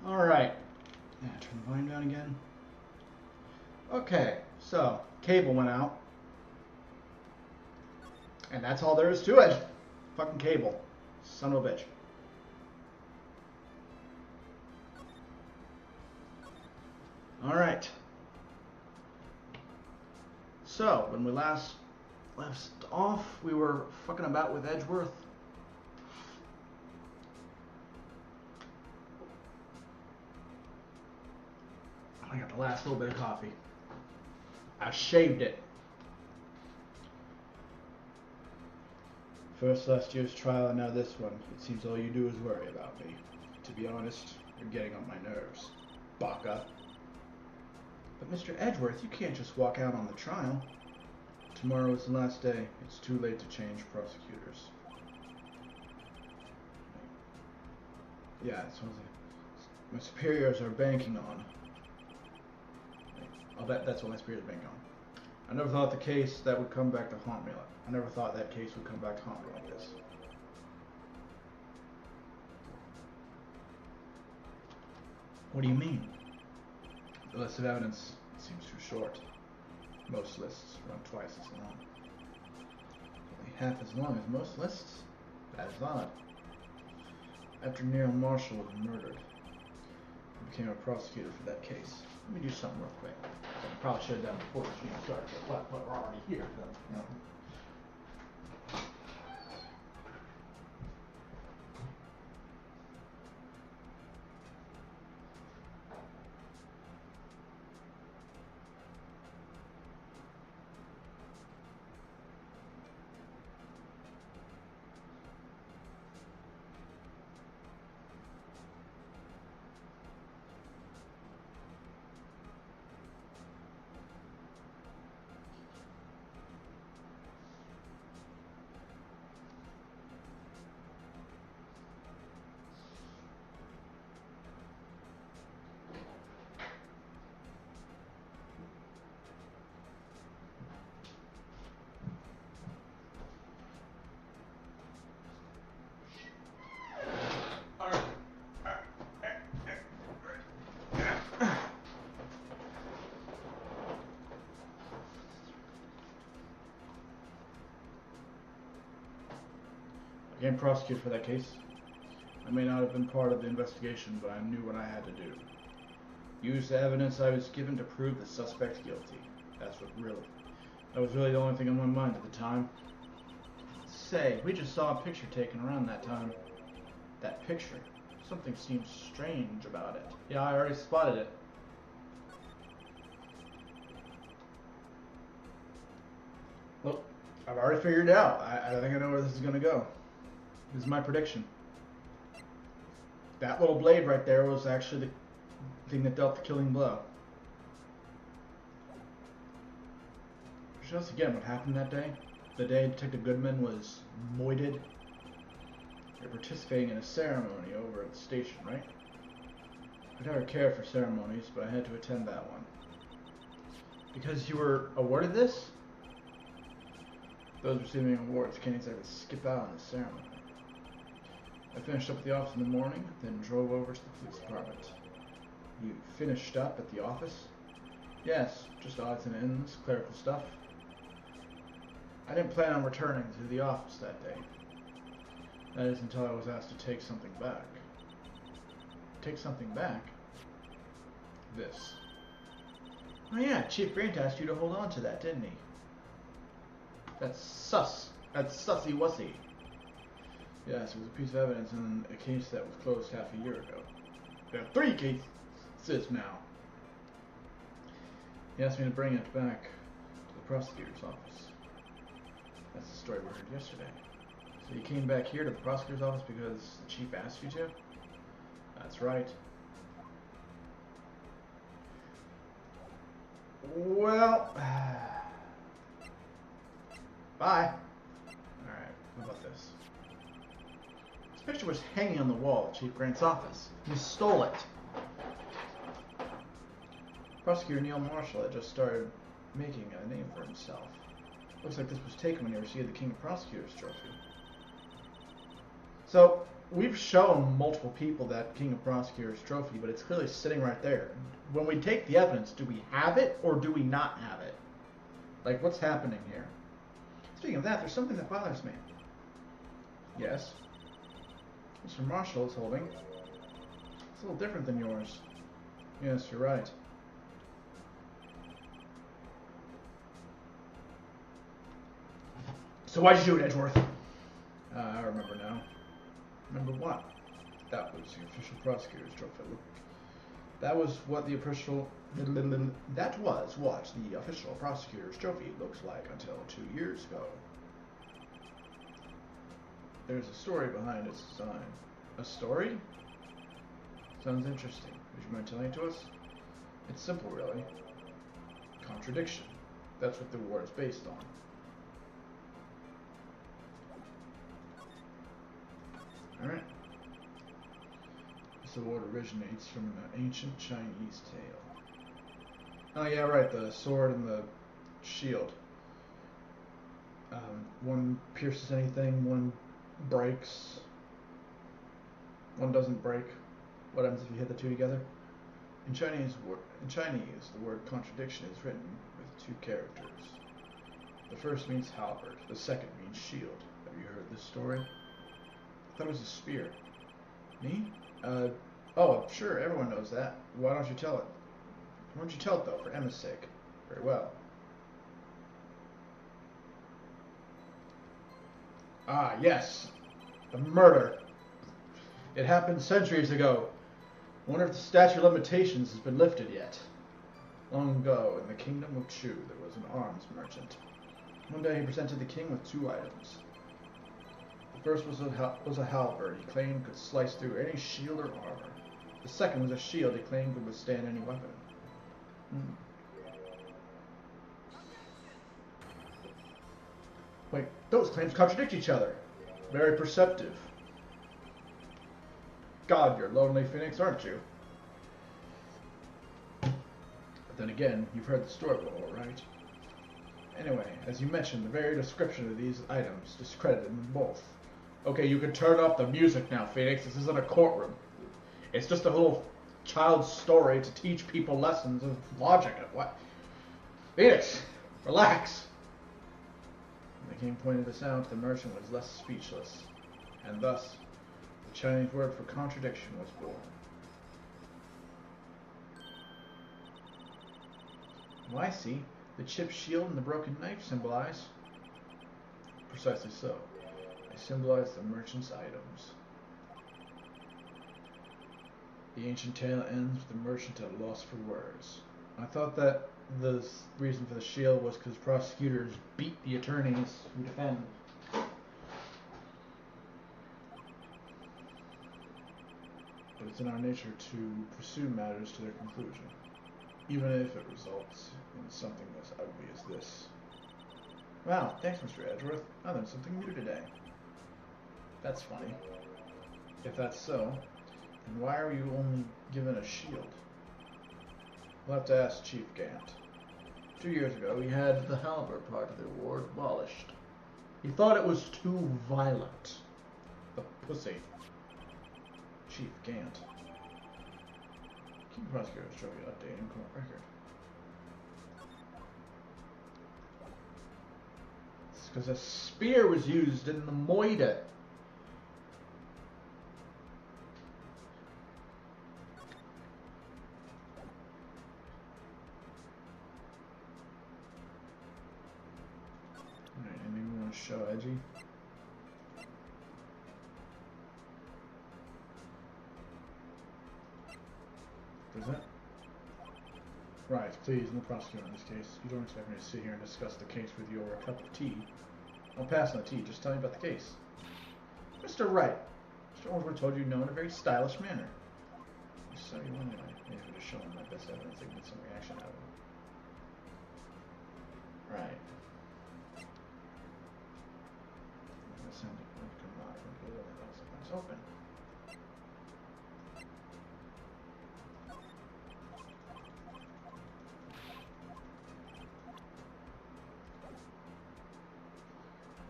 Alright. Yeah, turn the volume down again. Okay, so cable went out. And that's all there is to it. Fucking cable. Son of a bitch. Alright. So, when we last left off, we were fucking about with Edgeworth. I got the last little bit of coffee. I shaved it. First last year's trial and now this one. It seems all you do is worry about me. To be honest, you're getting on my nerves. Baka. But Mr. Edgeworth, you can't just walk out on the trial. Tomorrow is the last day. It's too late to change prosecutors. Yeah, it's what my superiors are banking on. I'll bet that's what my superiors are banking on. I never thought the case that would come back to haunt me. I never thought that case would come back to haunt me like this. What do you mean? The list of evidence seems too short. Most lists run twice as long. Only half as long as most lists? That is odd. After Neil Marshall was murdered, I became a prosecutor for that case. Let me do something real quick. I probably should have done before the stream started, but we're already here. So, you know. I became prosecutor for that case. I may not have been part of the investigation, but I knew what I had to do. Use the evidence I was given to prove the suspect guilty. That was really the only thing on my mind at the time. Say, we just saw a picture taken around that time. That picture. Something seems strange about it. Yeah, I already spotted it. Look, I've already figured it out. I think I know where this is going to go. This is my prediction. That little blade right there was actually the thing that dealt the killing blow. Show us again what happened that day. The day Detective Goodman was moited. You're participating in a ceremony over at the station, right? I never cared for ceremonies, but I had to attend that one. Because you were awarded this? Those receiving awards can't exactly skip out on the ceremony. I finished up at the office in the morning, then drove over to the police department. You finished up at the office? Yes, just odds and ends, clerical stuff. I didn't plan on returning to the office that day. That is until I was asked to take something back. Take something back? This. Oh yeah, Chief Grant asked you to hold on to that, didn't he? That's sus. That's sussy-wussy. Yes, it was a piece of evidence in a case that was closed half a year ago. There are 3 cases now. He asked me to bring it back to the prosecutor's office. That's the story we heard yesterday. So you came back here to the prosecutor's office because the chief asked you to? That's right. Well... Bye. Alright, what about this? This picture was hanging on the wall at Chief Grant's office. He stole it. Prosecutor Neil Marshall had just started making a name for himself. Looks like this was taken when he received the King of Prosecutors trophy. So, we've shown multiple people that King of Prosecutors trophy, but it's clearly sitting right there. When we take the evidence, do we have it or do we not have it? Like, what's happening here? Speaking of that, there's something that bothers me. Yes? Mr. Marshall is holding. It's a little different than yours. Yes, you're right. So why'd you do it, Edgeworth? I remember now. Remember what? That was the official prosecutor's trophy. That was what the official prosecutor's trophy looks like until 2 years ago. There's a story behind its design. A story? Sounds interesting. Would you mind telling it to us? It's simple, really. Contradiction. That's what the award is based on. Alright. This award originates from an ancient Chinese tale. Oh yeah, right, the sword and the shield. One pierces anything, one breaks. One doesn't break. What happens if you hit the two together? In Chinese, the word contradiction is written with two characters. The first means halberd, the second means shield. Have you heard this story? I thought it was a spear. Me? Oh, sure, everyone knows that. Why don't you tell it? Why don't you tell it, though, for Emma's sake? Very well. Ah, yes. The murder. It happened centuries ago. I wonder if the statute of limitations has been lifted yet. Long ago, in the kingdom of Chu, there was an arms merchant. One day he presented the king with two items. The first was a halberd he claimed could slice through any shield or armor. The second was a shield he claimed could withstand any weapon. Wait, those claims contradict each other. Very perceptive. God, you're lonely, Phoenix, aren't you? But then again, you've heard the story before, right? Anyway, as you mentioned, the very description of these items discredited them both. Okay, you can turn off the music now, Phoenix. This isn't a courtroom. It's just a little child's story to teach people lessons of logic. What? Phoenix, relax. When the king pointed this out, the merchant was left speechless, and thus the Chinese word for contradiction was born. Oh, I see. The chipped shield and the broken knife symbolize. Precisely so. They symbolize the merchant's items. The ancient tale ends with the merchant at a loss for words. I thought that the reason for the shield was because prosecutors beat the attorneys who defend. But it's in our nature to pursue matters to their conclusion, even if it results in something as ugly as this. Wow, thanks, Mr. Edgeworth. I learned something new today. That's funny. If that's so, then why are you only given a shield? We'll have to ask Chief Gant. 2 years ago, he had the halberd part of the award abolished. He thought it was too violent. The pussy. Chief Gant. King Prosecutor's Trophy updating court record. It's because a spear was used in the moida. Alright, anything we want to show edgy? Present. Right, please, no prosecutor in this case. You don't expect me to sit here and discuss the case with you over a cup of tea. Don't pass on the tea, just tell me about the case. Mr. Wright, Mr. Orford told you no in a very stylish manner. So you anyway. Maybe if I just show him my best evidence, they can get some reaction out of him. Right. It's open.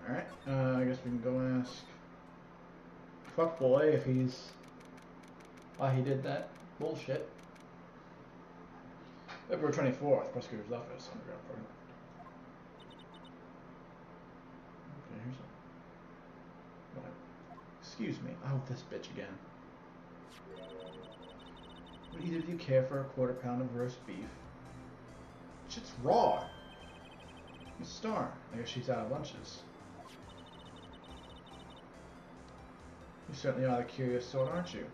Alright, I guess we can go ask fuckboy if he's why he did that bullshit. February 24th, prosecutor's office, underground parking lot. Okay, here's a... What? Excuse me. Oh, this bitch again. Would either of you care for a quarter pound of roast beef? Shit's raw. Miss Star. I guess she's out of lunches. You certainly are the curious sort, aren't you?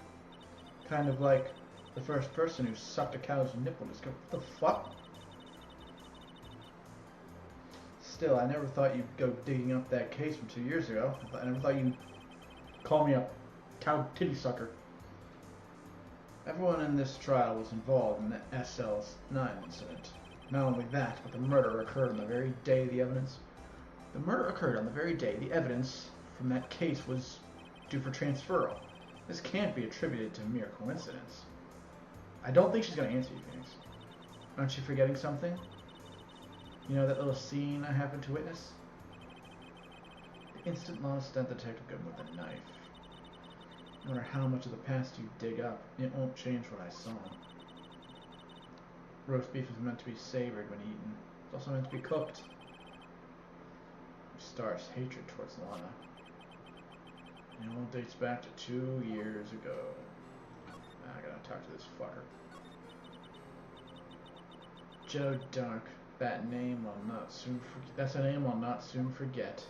Kind of like the first person who sucked a cow's nipple. Just go, what the fuck? Still, I never thought you'd go digging up that case from 2 years ago. I never thought you'd call me a cow titty sucker. Everyone in this trial was involved in the SL9 incident. Not only that, but the murder occurred on the very day the evidence... The murder occurred on the very day the evidence from that case was due for transferal. This can't be attributed to mere coincidence. I don't think she's going to answer you, Phoenix. Aren't you forgetting something? You know that little scene I happened to witness? The instant Lana stabbed the detective gun with a knife. No matter how much of the past you dig up, it won't change what I saw. Roast beef is meant to be savored when eaten. It's also meant to be cooked. Star's hatred towards Lana. It all dates back to 2 years ago. I gotta talk to this fucker. Joe Dark. That name I'll not soon forget. That's a name I'll not soon forget.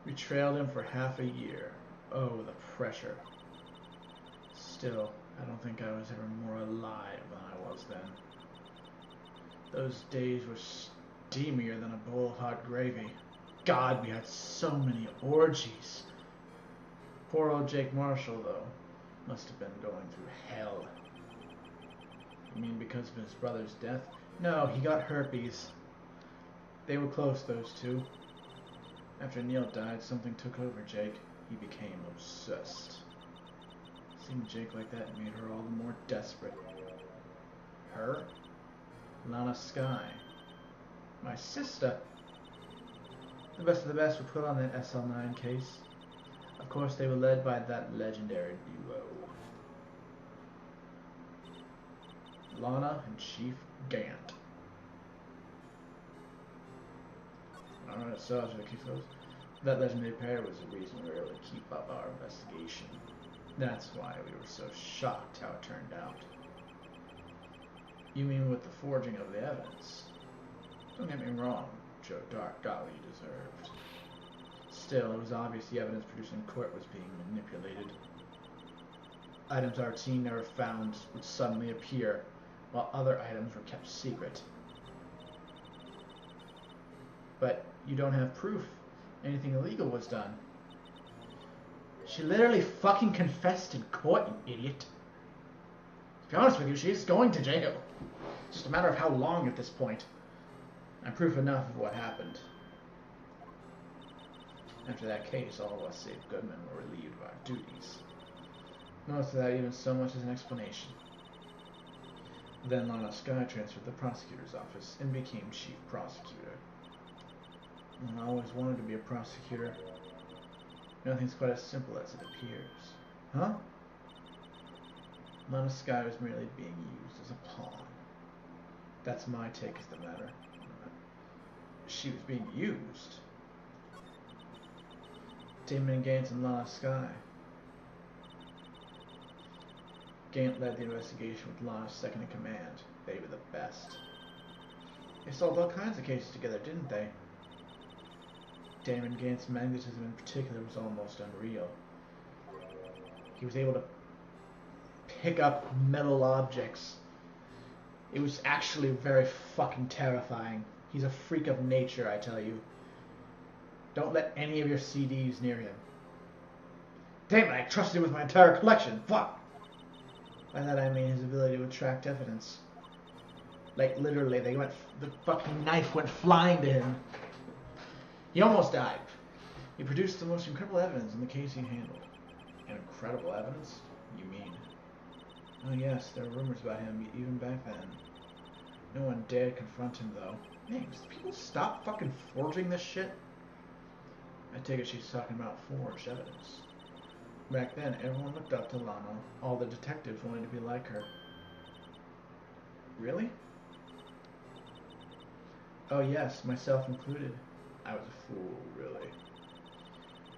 We trailed him for half a year. Oh, the pressure. Still, I don't think I was ever more alive than I was then. Those days were steamier than a bowl of hot gravy. God, we had so many orgies. Poor old Jake Marshall, though, must have been going through hell. You mean because of his brother's death? No, he got herpes. They were close, those two. After Neil died, something took over Jake. He became obsessed. Seeing Jake like that made her all the more desperate. Her? Lana Skye. My sister. The best of the best were put on that SL9 case. Of course, they were led by that legendary duo. Lana and Chief Gant. Alright, so as we keep those, that legendary pair was the reason we were able to keep up our investigation. That's why we were so shocked how it turned out. You mean with the forging of the evidence? Don't get me wrong, Joe Dark got what he deserved. Still, it was obvious the evidence produced in court was being manipulated. Items our team never found would suddenly appear, while other items were kept secret. But you don't have proof anything illegal was done. She literally fucking confessed in court, you idiot. To be honest with you, she's going to jail. It's just a matter of how long at this point. And proof enough of what happened. After that case, all of us, save Goodman, were relieved of our duties. Most without even so much as an explanation. Then Lana Skye transferred to the prosecutor's office and became chief prosecutor. And I always wanted to be a prosecutor. Nothing's quite as simple as it appears. Huh? Lana Skye was merely being used as a pawn. That's my take of the matter. She was being used. Damon Gant and Lana Skye. Gant led the investigation with Lana's second in command. They were the best. They solved all kinds of cases together, didn't they? Damon Gant's magnetism in particular was almost unreal. He was able to pick up metal objects. It was actually very fucking terrifying. He's a freak of nature, I tell you. Don't let any of your CDs near him. Damn it, I trusted him with my entire collection. Fuck! By that I mean his ability to attract evidence. Like, literally, the fucking knife went flying to him. He almost died. He produced the most incredible evidence in the case he handled. Incredible evidence? You mean? Oh yes, there were rumors about him even back then. No one dared confront him, though. Man, does people stop fucking forging this shit? I take it she's talking about forged evidence. Back then, everyone looked up to Lana. All the detectives wanted to be like her. Really? Oh yes, myself included. I was a fool, really.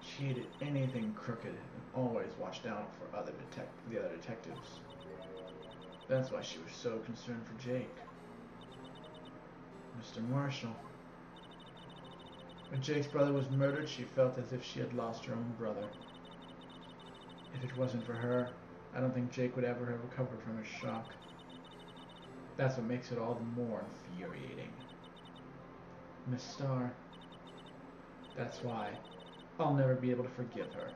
She hated anything crooked and always watched out for the other detectives. That's why she was so concerned for Jake. Mr. Marshall. When Jake's brother was murdered, she felt as if she had lost her own brother. If it wasn't for her, I don't think Jake would ever have recovered from his shock. That's what makes it all the more infuriating. Miss Starr. That's why I'll never be able to forgive her.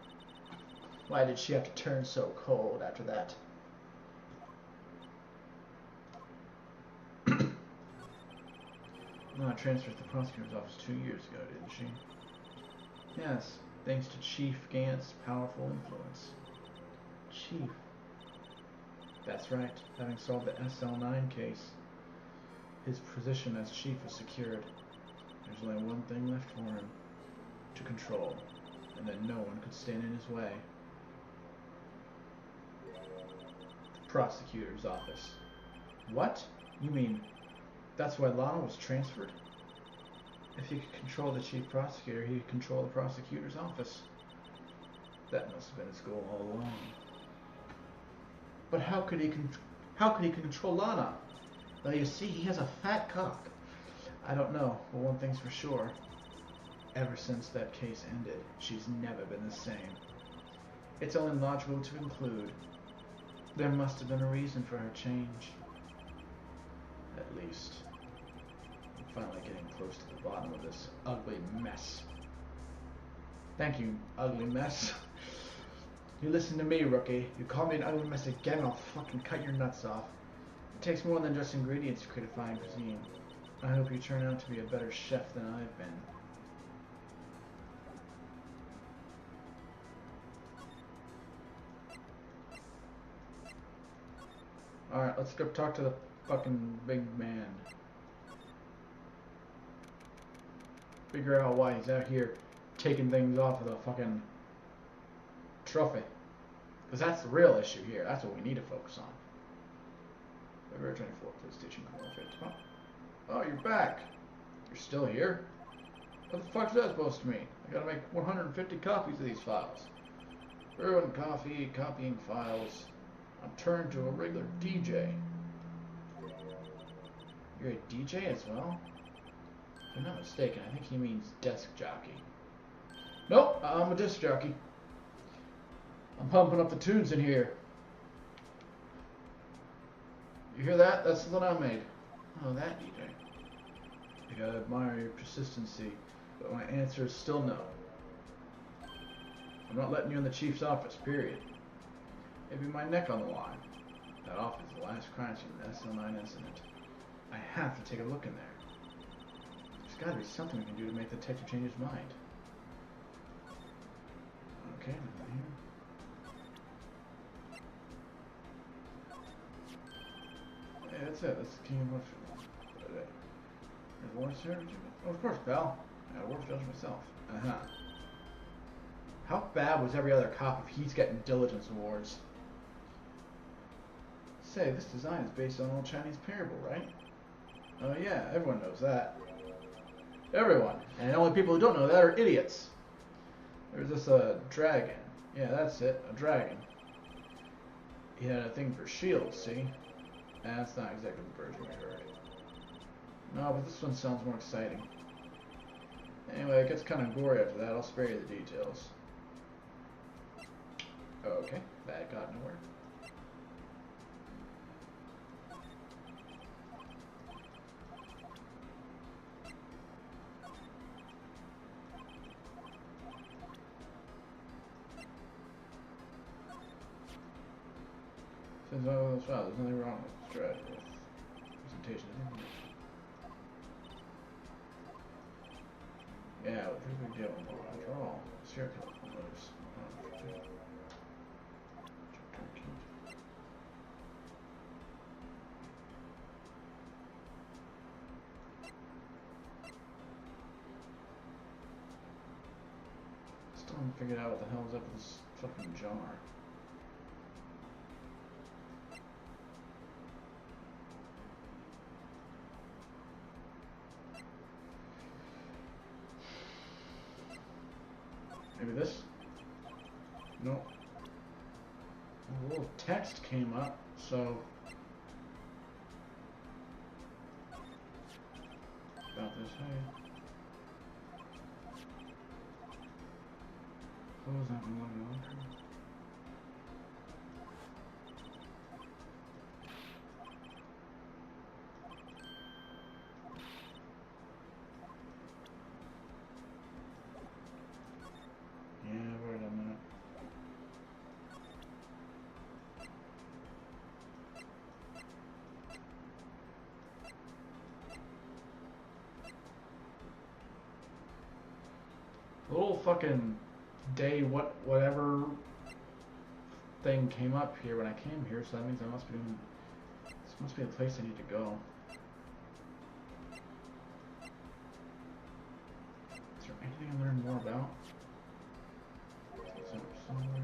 Why did she have to turn so cold after that? Lana transferred to the prosecutor's office 2 years ago, didn't she? Yes, thanks to Chief Gant's powerful influence. Chief. That's right. Having solved the SL9 case, his position as chief was secured. There's only one thing left for him. To control. And then no one could stand in his way. The prosecutor's office. What? You mean that's why Lana was transferred? If he could control the chief prosecutor, he could control the prosecutor's office. That must have been his goal all along. But how could he control Lana? Well, you see, he has a fat cock. I don't know, but one thing's for sure. Ever since that case ended, she's never been the same. It's only logical to conclude there must have been a reason for her change. At least, I'm finally getting close to the bottom of this ugly mess. Thank you, ugly mess. You listen to me, rookie. You call me an ugly mess again, I'll fucking cut your nuts off. It takes more than just ingredients to create a fine cuisine. I hope you turn out to be a better chef than I've been. Alright, let's go talk to the fucking big man. Figure out why he's out here taking things off of the fucking trophy. Because that's the real issue here. That's what we need to focus on. February 24th, PlayStation 4. Oh, you're back. You're still here? What the fuck's that supposed to mean? I gotta make 150 copies of these files. Brewing coffee, copying files. I'm turned to a regular DJ. You're a DJ as well? If I'm not mistaken, I think he means desk jockey. Nope, I'm a disc jockey. I'm pumping up the tunes in here. You hear that? That's the one I made. Oh, that DJ. I gotta admire your persistency, but my answer is still no. I'm not letting you in the chief's office, period. Maybe my neck on the line. That office is the last crime scene of the SL9 incident. I have to take a look in there. There's gotta be something we can do to make the detective change his mind. Okay, nothing here. Yeah, that's it. That's the King of Woodfield. There's Lawrence here? Oh, of course, pal. I work judge myself. Uh-huh. How bad was every other cop if he's getting diligence awards? Say, this design is based on old Chinese parable, right? Oh yeah, everyone knows that. Everyone. And the only people who don't know that are idiots. There's this dragon. Yeah, that's it. A dragon. He had a thing for shields, see? That's not exactly the version we heard. No, but this one sounds more exciting. Anyway, it gets kind of gory after that. I'll spare you the details. Okay, that got nowhere. Since I was there's nothing wrong with the strat presentation. Yeah, it was a pretty big deal. After all, serial killer motives. haven't figured out what the hell's up with this fucking jar. Maybe this? Nope. A little text came up, so... About this, hey. What was that one? Yeah, wait a minute. A little fucking day whatever thing came up here when I came here, so that means I must be doing, this must be the place I need to go. Is there anything I learned more about? Is there somewhere?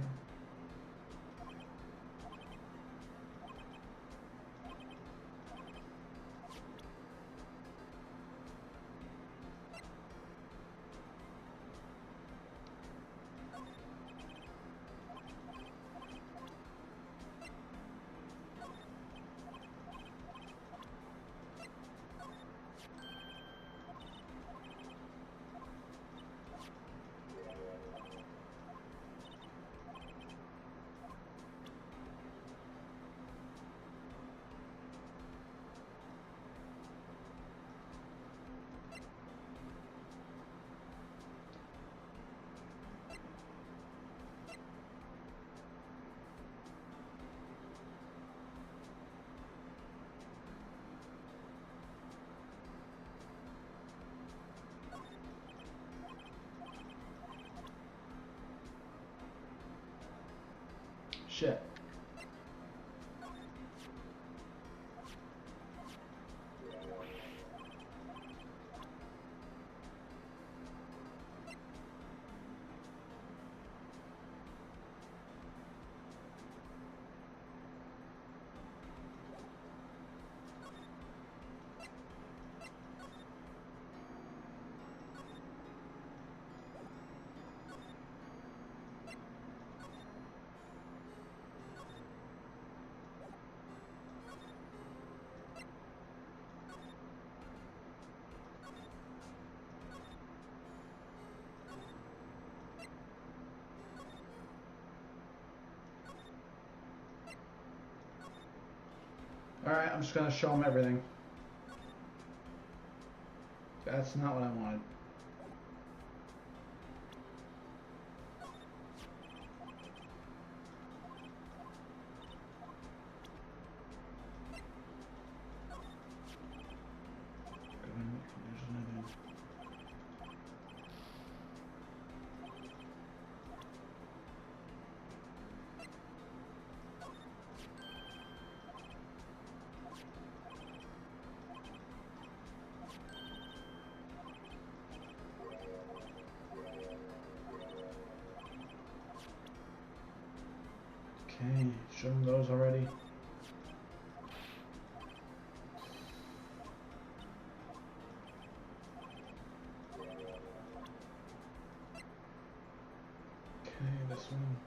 Shit. Alright, I'm just gonna show them everything. That's not what I wanted. Okay, show them those already. Okay, this one.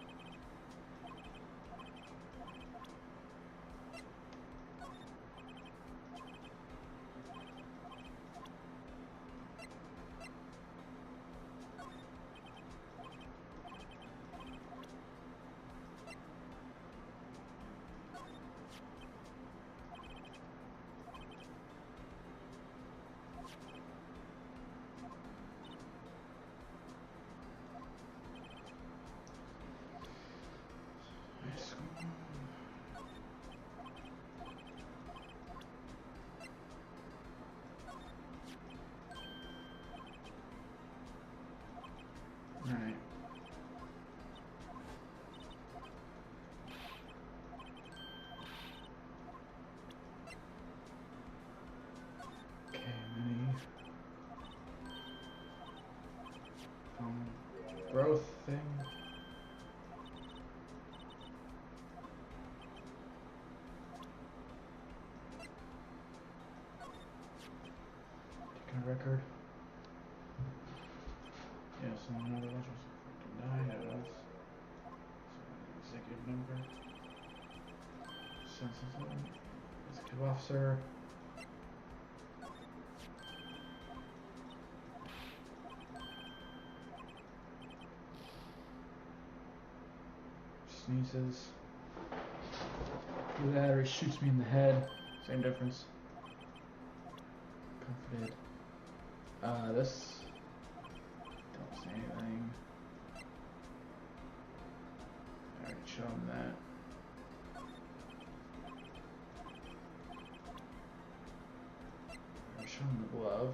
growth thing. Taking a record. Yes, and another one was denied. Executive number. Sensitive. Executive officer. Sneezes. Do that or he shoots me in the head. Same difference. Comforted. This. Don't say anything. I already showed him that. I already showed him the glove.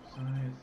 Size.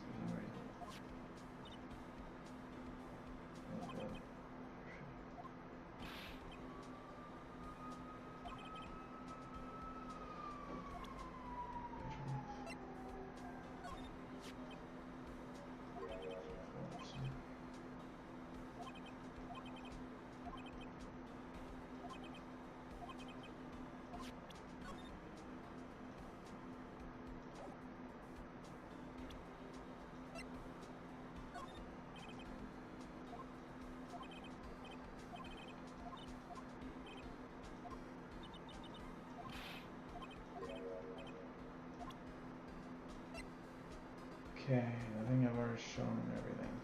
Okay, I think I've already shown him everything.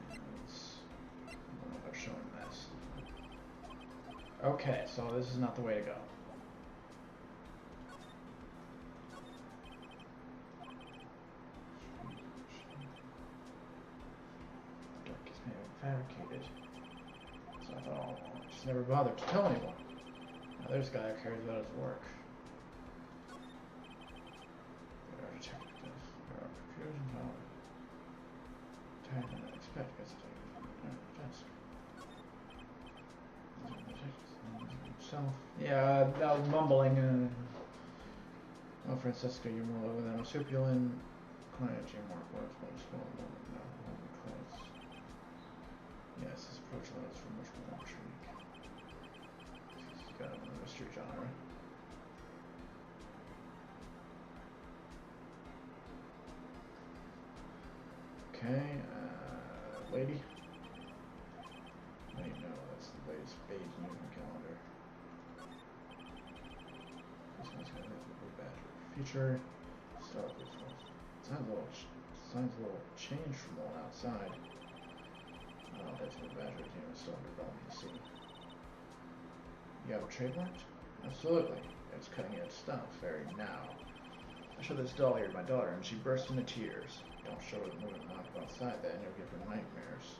I don't know if I've shown him this. Okay, so this is not the way to go. The dark is made of fabricated. So I thought, oh, I just never bothered to tell anyone. Now there's a guy who cares about his work. Yeah, that was mumbling. Oh, Francesca, you're more lower than a marsupial. Client, you're more words, but a small moment now. Close. Yes, this approach allows for much more intrigue. He's got a mystery genre. Okay, lady. Wait, no, that's the latest beige movement calendar. This one's gonna have a blue badger. Future, start with sounds a little changed from the one outside. Oh, that's the badger team is still underwhelming to see. You have a trademark? Absolutely. It's cutting edge stuff, very now. I showed this doll here to my daughter and she burst into tears. Don't show her the moving knock outside that and you'll give her nightmares.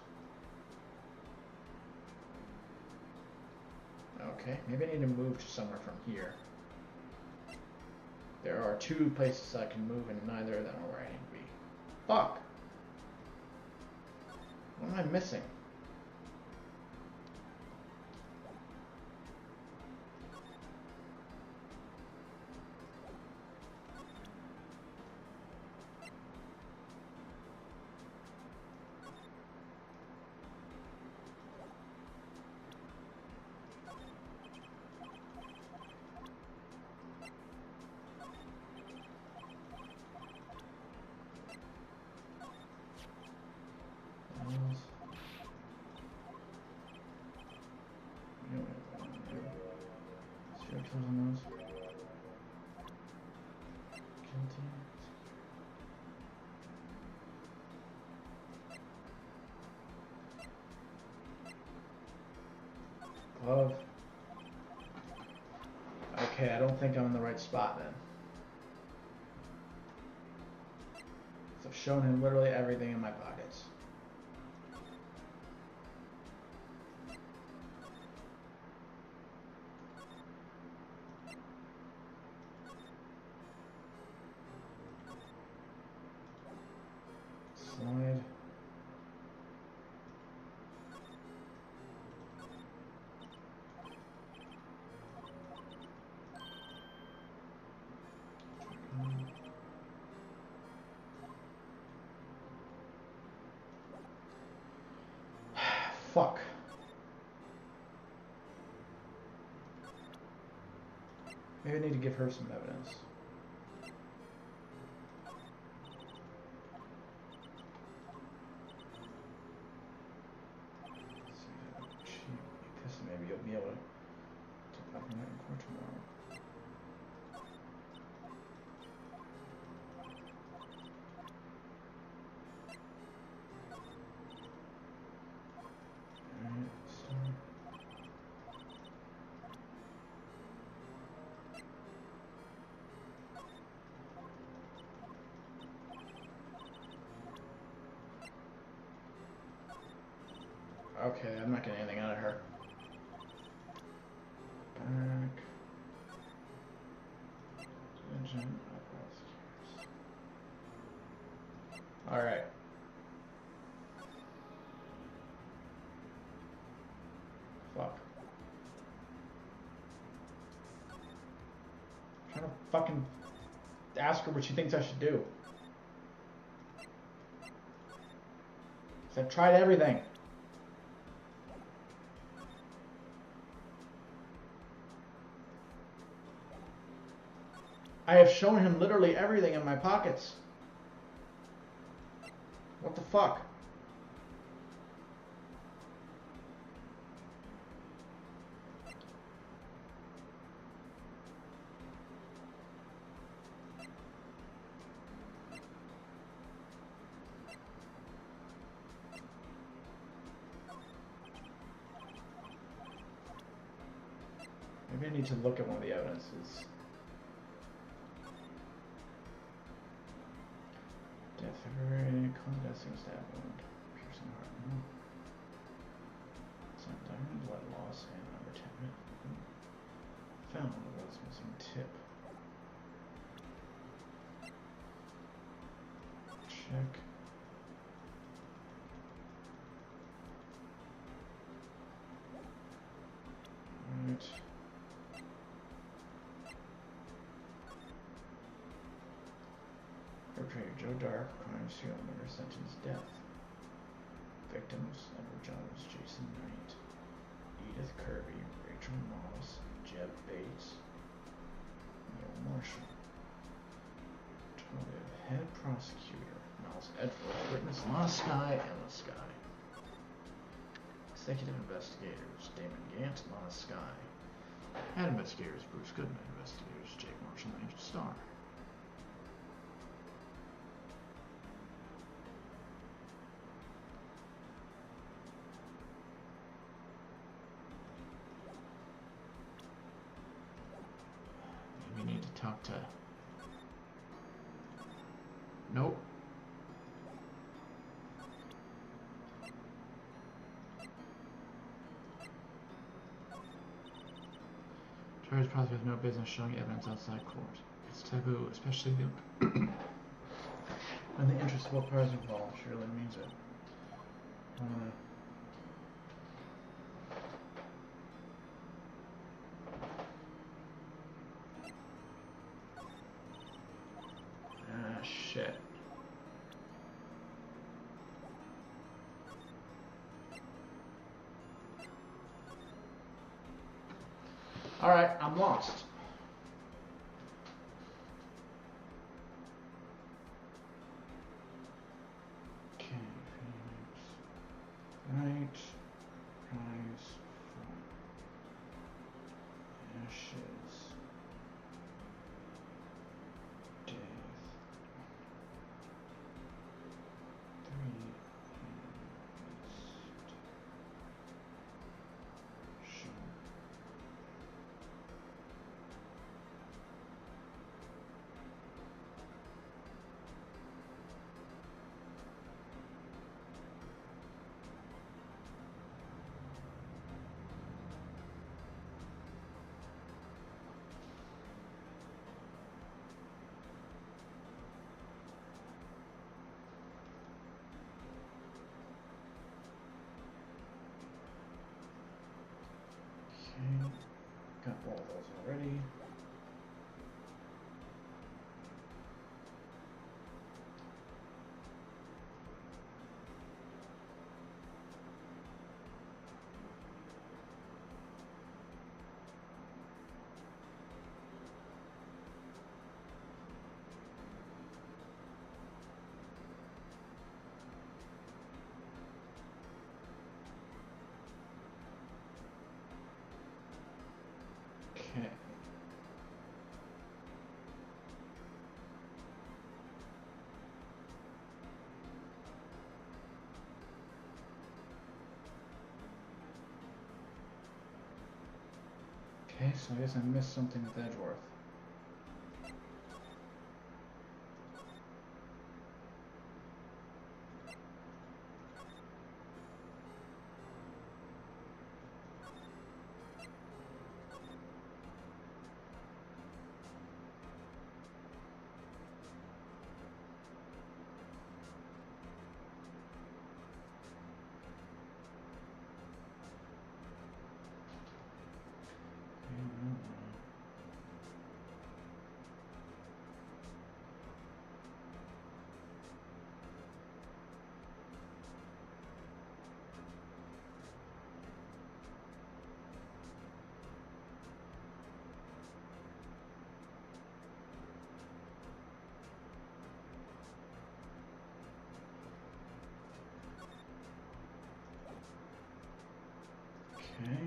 Okay, maybe I need to move to somewhere from here. There are 2 places I can move and neither of them are where I need to be. Fuck! What am I missing? Glove. Okay, I don't think I'm in the right spot then. So I've shown him literally everything in my pockets. Slide. fuck. Maybe I need to give her some evidence. Maybe you'll be able to talk about it in court tomorrow. Okay, I'm not getting anything out of her. Back. Engine. Alright. Fuck. I'm trying to fucking ask her what she thinks I should do. 'Cause I've tried everything. I have shown him literally everything in my pockets. What the fuck? Maybe I need to look at one of the evidences. Death February, convalescing stab wound, piercing heart. Some diamond blood loss and number 10. Found the world's missing tip. Check. Right. Perpetrator Joe Dark, crime serial murder, sentence death. Victims: Edward Jones, Jason Wright, Edith Kirby, Rachel Moss, Jeb Bates, Neil Marshall. Alternative head prosecutor, Miles Edward, witness Law Sky, Emma Sky. Executive investigators, Damon Gant, Law Sky. Head investigators, Bruce Goodman. Investigators, Jake Marshall, Angel Star. Talk to... Nope. Charged prosecutors have no business showing evidence outside court. It's taboo, especially the... in the interest of what parties involved. She really means it. Shit. Alright, I'm lost. Okay, Phoenix. Right. Rise from ashes. Death. Got all those already. Okay, so I guess I missed something with Edgeworth. Okay.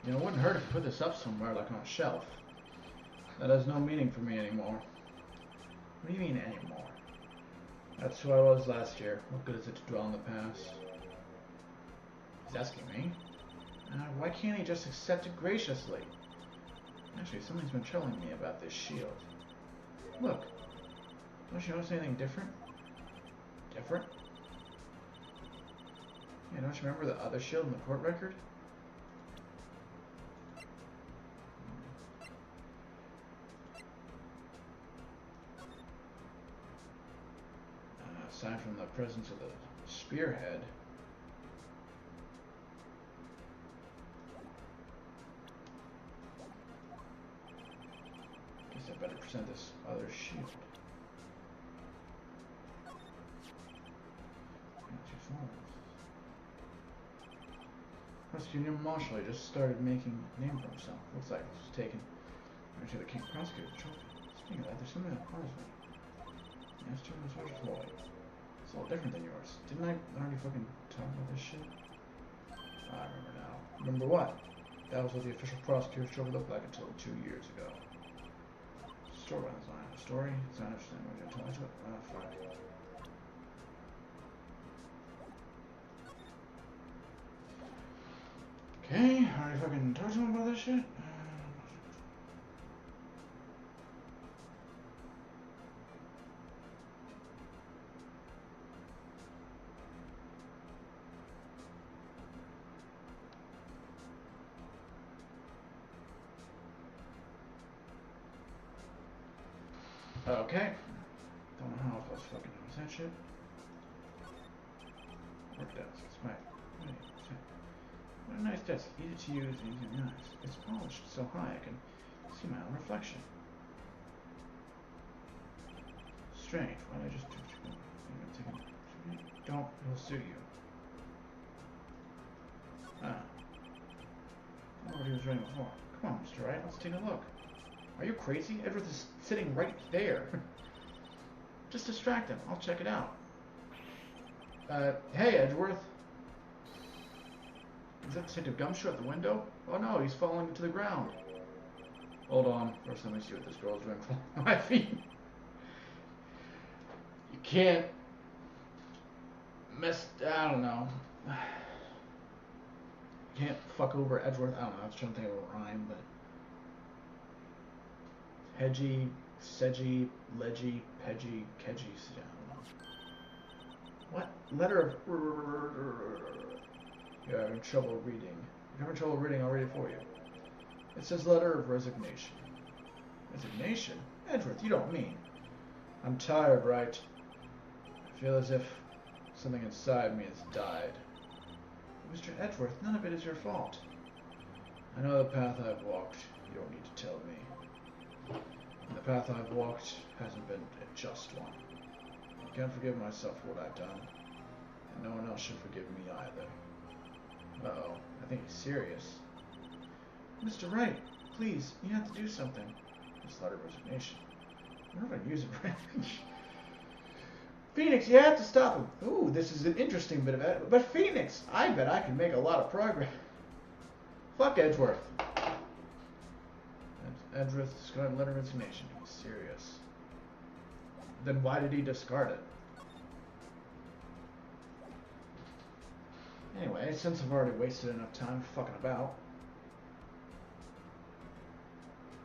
You know, it wouldn't hurt if I put this up somewhere, like on a shelf. That has no meaning for me anymore. What do you mean, anymore? That's who I was last year. What good is it to dwell in the past? He's asking me. Why can't he just accept it graciously? Actually, something's been telling me about this shield. Look. Don't you notice anything different? Different? Yeah, don't you remember the other shield in the court record? Aside from the presence of the spearhead. Guess I better present this other shield. Prosecutor Marshall just started making a name for himself. Looks like this was taken to the King Prosecutor's trophy. Speaking of that, there's something that bothers me. Yes, Charles versus Floyd. It's a little different than yours. Didn't I already fucking talk about this shit? I remember now. Remember what? That was what the official prosecutor's trophy looked like until 2 years ago. Story design. A story? It's not interesting. What did I tell you? Fuck. Okay, already fucking talked to him about this shit? Okay. Don't know how else fucking knows that shit. Work desk. It's my... What a nice desk. Easy to use and easy to nice. It's polished so high I can see my own reflection. Strange. Why don't I just... Don't. It'll suit you. Ah. I know what he was doing before. Come on, Mr. Wright. Let's take a look. Are you crazy? Edward is sitting right there. Just distract him. I'll check it out. Hey, Edgeworth. Is that Detective Gumshoe at the window? Oh no, he's falling to the ground. Hold on. First, let me see what this girl's doing on my feet. You can't mess... I don't know. You can't fuck over Edgeworth. I don't know. I was trying to think of a rhyme, but... Hedgy, sedgy, ledgy, pedgy, kedgy, I don't know. What? Letter of... You're having trouble reading. If you're having trouble reading, I'll read it for you. It says letter of resignation. Resignation? Edgeworth, you don't mean. I'm tired, Wright. I feel as if something inside me has died. Mr. Edgeworth, none of it is your fault. I know the path I've walked. You don't need to tell me. The path I've walked hasn't been a just one. I can't forgive myself for what I've done, and no one else should forgive me either. Uh-oh, I think he's serious. Mr. Wright, please, you have to do something. This letter of resignation. I wonder if I use it right. Phoenix, you have to stop him. Ooh, this is an interesting bit of it. But Phoenix, I bet I can make a lot of progress. Fuck Edgeworth. Edgeworth discarded letter of resignation. He's serious. Then why did he discard it? Anyway, since I've already wasted enough time fucking about.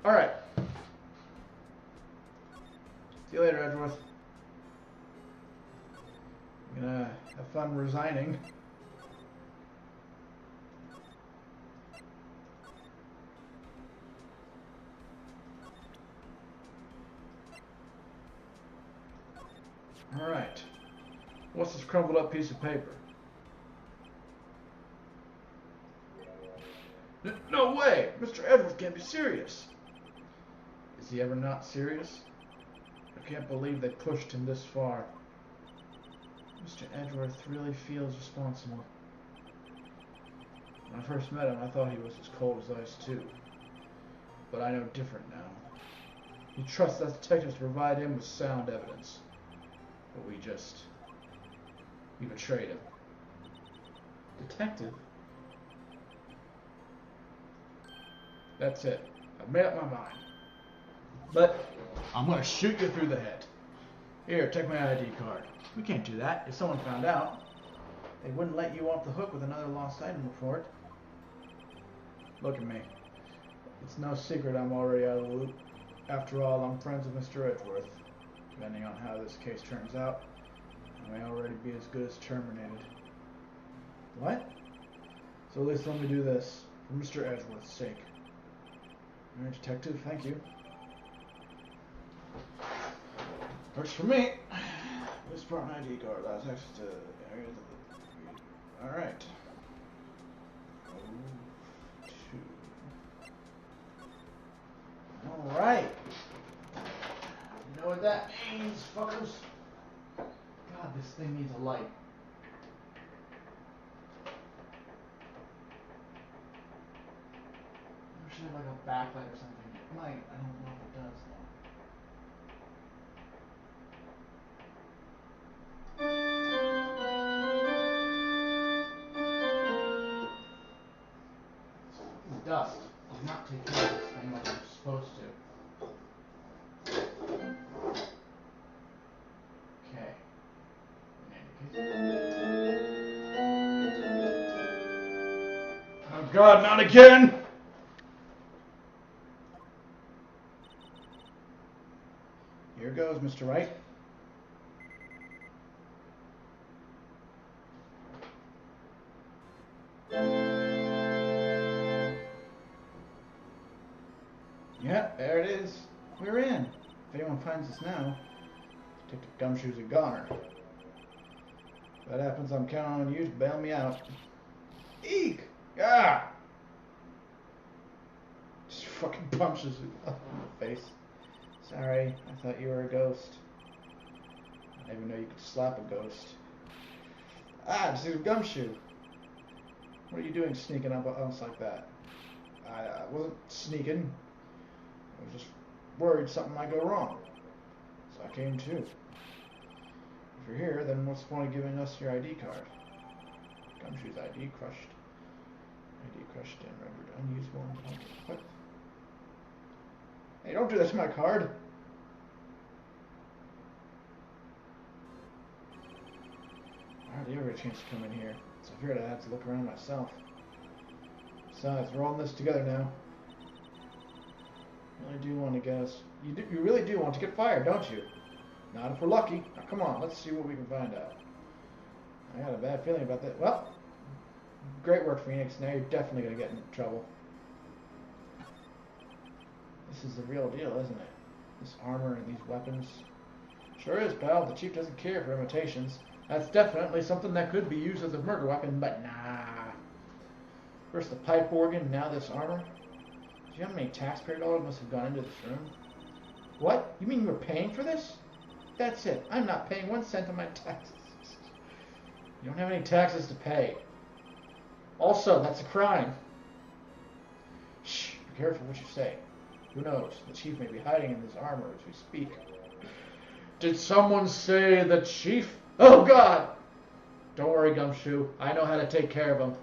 Alright. See you later, Edgeworth. I'm gonna have fun resigning. Alright. What's this crumbled up piece of paper? No way! Mr. Edgeworth can't be serious! Is he ever not serious? I can't believe they pushed him this far. Mr. Edgeworth really feels responsible. When I first met him, I thought he was as cold as ice too. But I know different now. He trusts us detectives to provide him with sound evidence. But we betrayed him. Detective? That's it. I've made up my mind. But I'm gonna shoot you through the head. Here, take my ID card. We can't do that. If someone found out, they wouldn't let you off the hook with another lost item report. Look at me. It's no secret I'm already out of the loop. After all, I'm friends with Mr. Edgeworth. Depending on how this case turns out, I may already be as good as terminated. What? So at least let me do this, for Mr. Edgeworth's sake. Alright, detective, thank you. Works for me. This brought an ID card. That's access to areas of the... Alright. Alright. You know what that means, fuckers? God, this thing needs a light. I should have like a backlight or something. It might. I don't know if it does though. Dust does not take care of this thing like it's supposed to. Okay. Oh God, not again! Here goes, Mr. Wright. Yep, there it is. We're in. If anyone finds us now, Detective Gumshoe's a goner. If that happens, I'm counting on you to bail me out. Eek! Ah! Just fucking punches me in the face. Sorry, I thought you were a ghost. I didn't even know you could slap a ghost. Ah, Detective Gumshoe! What are you doing sneaking up on us like that? I wasn't sneaking. I was just worried something might go wrong. So I came too. If you're here, then what's the point of giving us your ID card? Gumshoe's ID crushed. ID crushed and rendered unusable. What? Hey, don't do that to my card! I hardly ever get a chance to come in here, so I figured I'd have to look around myself. Besides, we're all in this together now. You really do want to get us... You really do want to get fired, don't you? Not if we're lucky. Now, come on, let's see what we can find out. I got a bad feeling about that. Well, great work, Phoenix. Now you're definitely going to get in trouble. This is the real deal, isn't it? This armor and these weapons. Sure is, pal. The chief doesn't care for imitations. That's definitely something that could be used as a murder weapon, but nah. First the pipe organ, now this armor. Do you know how many taxpayer dollars must have gone into this room? What? You mean you were paying for this? That's it. I'm not paying 1 cent of my taxes. You don't have any taxes to pay. Also, that's a crime. Shh, be careful what you say. Who knows? The chief may be hiding in this armor as we speak. Did someone say the chief? Oh, God! Don't worry, Gumshoe. I know how to take care of him.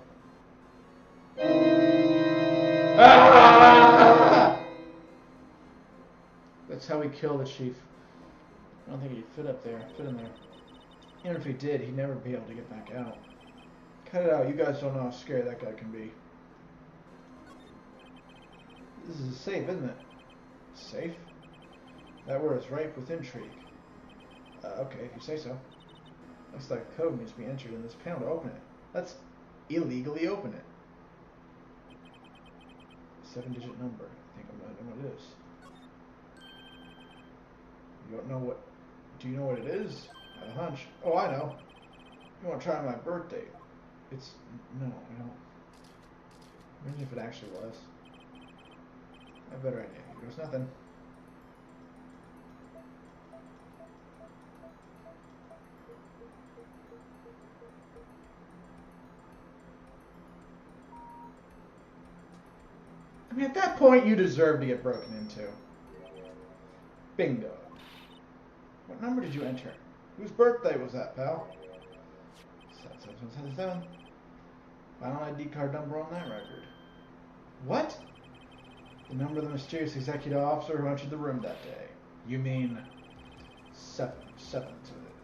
Ah! That's how we kill the chief. I don't think he'd fit in there. Even if he did, he'd never be able to get back out. Cut it out. You guys don't know how scary that guy can be. This is a safe, isn't it? Safe? That word is ripe with intrigue. Okay, if you say so. Looks like a code needs to be entered in this panel to open it. Let's illegally open it. 7-digit number. I think I might know what it is. You don't know what... Do you know what it is? I have a hunch. Oh, I know. You want to try my birthday. It's... No, I don't. Imagine if it actually was. I have a better idea. Here goes nothing. I mean, at that point, you deserve to get broken into. Bingo. What number did you enter? Whose birthday was that, pal? 7777. Final ID card number on that record. What? The number of the mysterious executive officer who entered the room that day. You mean 7.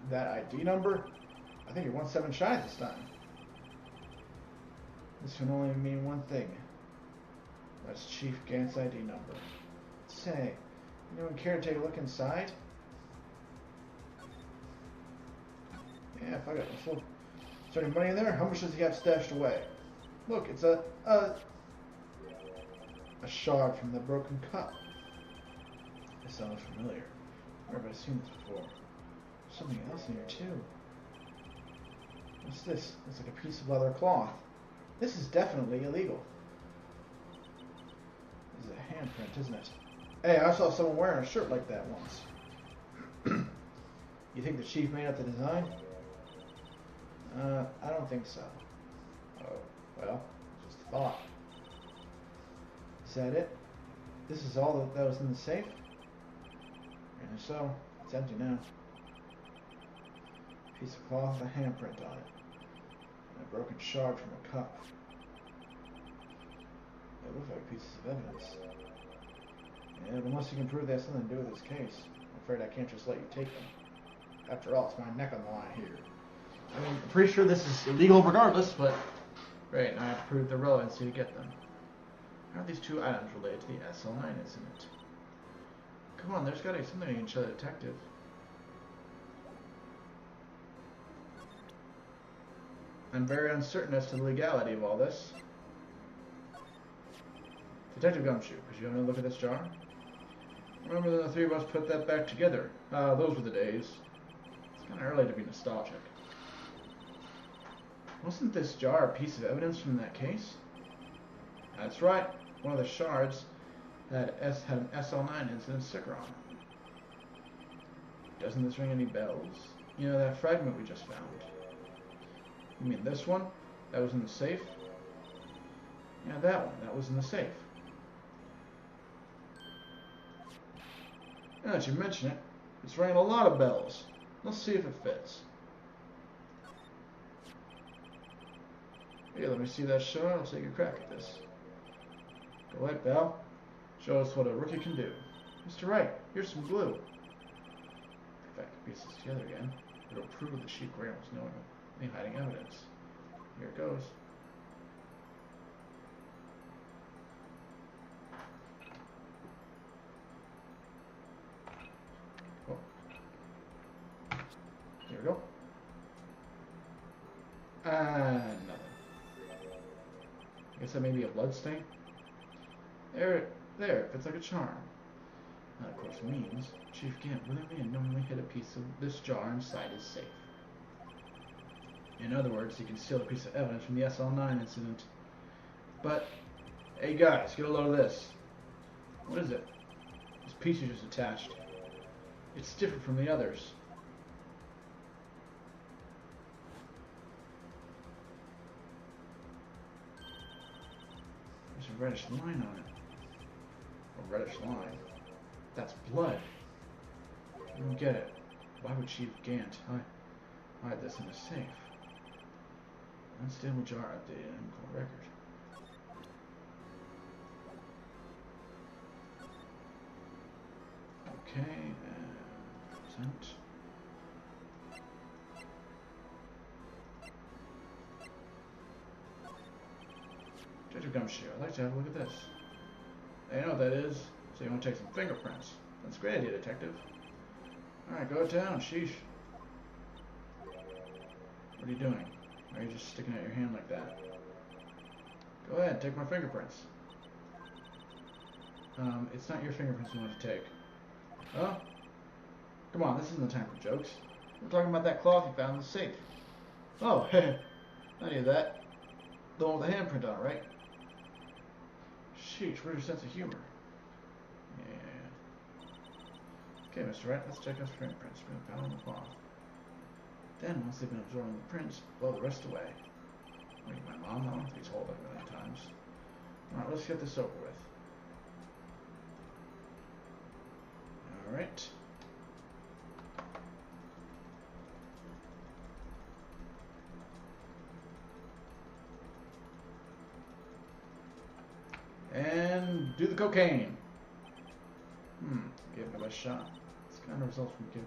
That ID number? I think you're 1 7 shy this time. This can only mean one thing. That's Chief Gant's ID number. Say, anyone care to take a look inside? Yeah, if I got this. Is there any money in there? How much does he have stashed away? Look, it's a shard from the broken cup. This sounds familiar. Where have I seen this before? There's something else in here too. What's this? It's like a piece of leather cloth. This is definitely illegal. This is a handprint, isn't it? Hey, I saw someone wearing a shirt like that once. You think the chief made up the design? I don't think so. Oh, well, just a thought. Is that it? This is all that was in the safe? And if so, it's empty now. Piece of cloth with a handprint on it. And a broken shard from a cup. They look like pieces of evidence. Yeah, but unless you can prove they have something to do with this case, I'm afraid I can't just let you take them. After all, it's my neck on the line here. I mean, I'm pretty sure this is illegal regardless, but... Right, now I have to prove the relevancy to get them. How are these two items related to the SL9 incident? Come on, there's got to be something you can show the detective. I'm very uncertain as to the legality of all this. Detective Gumshoe, could you have a look at this jar? Remember when the three of us put that back together? Ah, those were the days. It's kind of early to be nostalgic. Wasn't this jar a piece of evidence from that case? That's right. One of the shards had an SL9 incident sticker on it. Doesn't this ring any bells? You know that fragment we just found? You mean this one? That was in the safe? Yeah, that one. That was in the safe. Now that you mention it, it's ringing a lot of bells. Let's see if it fits. Here, let me see that shard. I'll take a crack at this. Go ahead, pal. Show us what a rookie can do. Mr. Wright, here's some glue. If I can piece this together again, it'll prove that Chief Graham was knowing of any hiding evidence. Here it goes. Oh. Here we go. Nothing. I guess that may be a blood stain. There, it fits like a charm. That, of course, means Chief Gant willingly and knowingly hid a piece of this jar inside his safe. In other words, he concealed a piece of evidence from the SL9 incident. But, hey guys, get a load of this. What is it? This piece you just attached. It's different from the others. There's a reddish line on it. A reddish line? That's blood. I don't get it. Why would Chief Gant hide this in a safe? Unstable jar updated and call record. Okay, present. gumshoe. I'd like to have a look at this. Hey, you know what that is? So you want to take some fingerprints. That's a great idea, detective. Alright, go to town. Sheesh. What are you doing? Are you just sticking out your hand like that? Go ahead, take my fingerprints. It's not your fingerprints you want to take. Huh? Come on, this isn't the time for jokes. We're talking about that cloth you found in the safe. Oh, heh. I knew that. The one with the handprint on it, right? Sheesh, where's your sense of humor? Yeah. Okay, Mr. Wright, let's check out the fingerprints. We're going to pound on the cloth. Then, once they've been absorbing the prints, blow the rest away. Wait, my mom know? He's told like a million times. Alright, let's get this over with. Alright. And do the cocaine. Give it my best shot. It's kind of results from give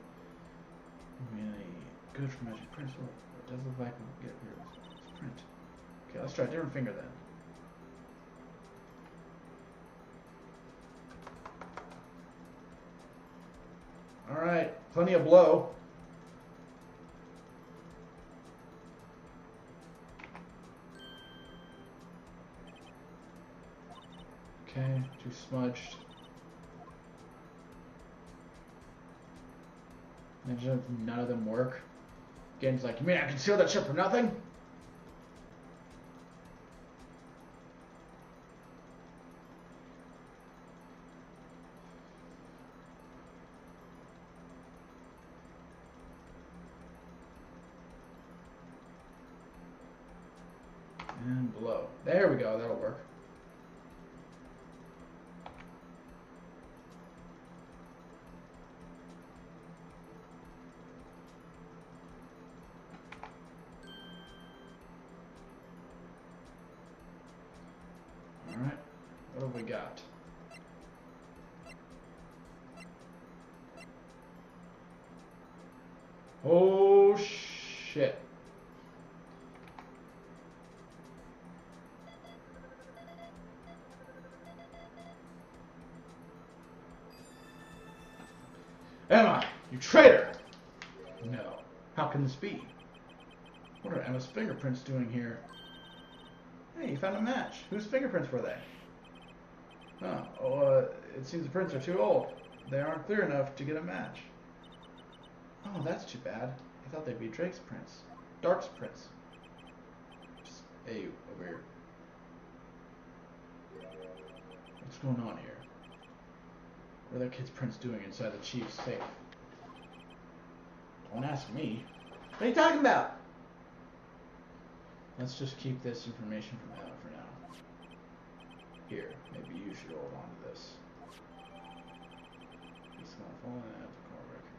me any good for magic prints. Well, it does look like we'll get rid of this print. Okay, let's try a different finger then. Alright, plenty of blow. Okay, too smudged. Imagine if none of them work. Game's like, you mean I concealed that shit for nothing? And blow. There we go, that'll work. Alright, what have we got? Oh shit. Emma, you traitor! No. How can this be? What are Emma's fingerprints doing here? Hey, you found a match. Whose fingerprints were they? Huh. Oh, it seems the prints are too old. They aren't clear enough to get a match. Oh, that's too bad. I thought they'd be Drake's prints. Dark's prints. Just, hey, over here. What's going on here? What are that kid's prints doing inside the chief's safe? Don't ask me. What are you talking about? Let's just keep this information from Emma for now. Here, maybe you should hold on to this. He's gonna fall in at the car record.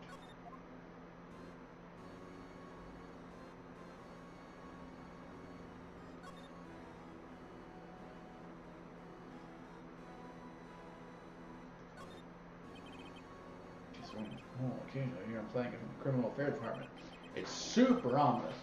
Oh, occasionally here I'm playing it from the Criminal Affairs Department. It's super ominous.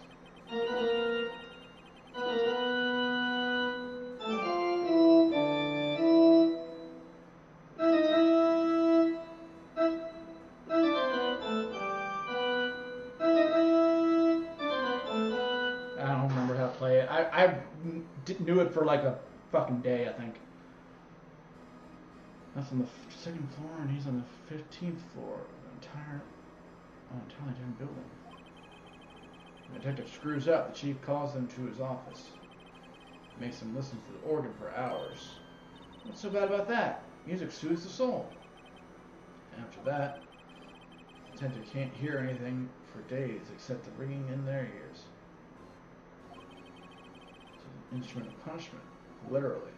I don't remember how to play it. I knew it for like a fucking day, I think. That's on the second floor, and he's on the 15th floor of an entirely different building. The detective screws up. The chief calls them to his office. Makes them listen to the organ for hours. What's so bad about that? Music soothes the soul. After that, the detective can't hear anything for days except the ringing in their ears. It's an instrument of punishment, literally.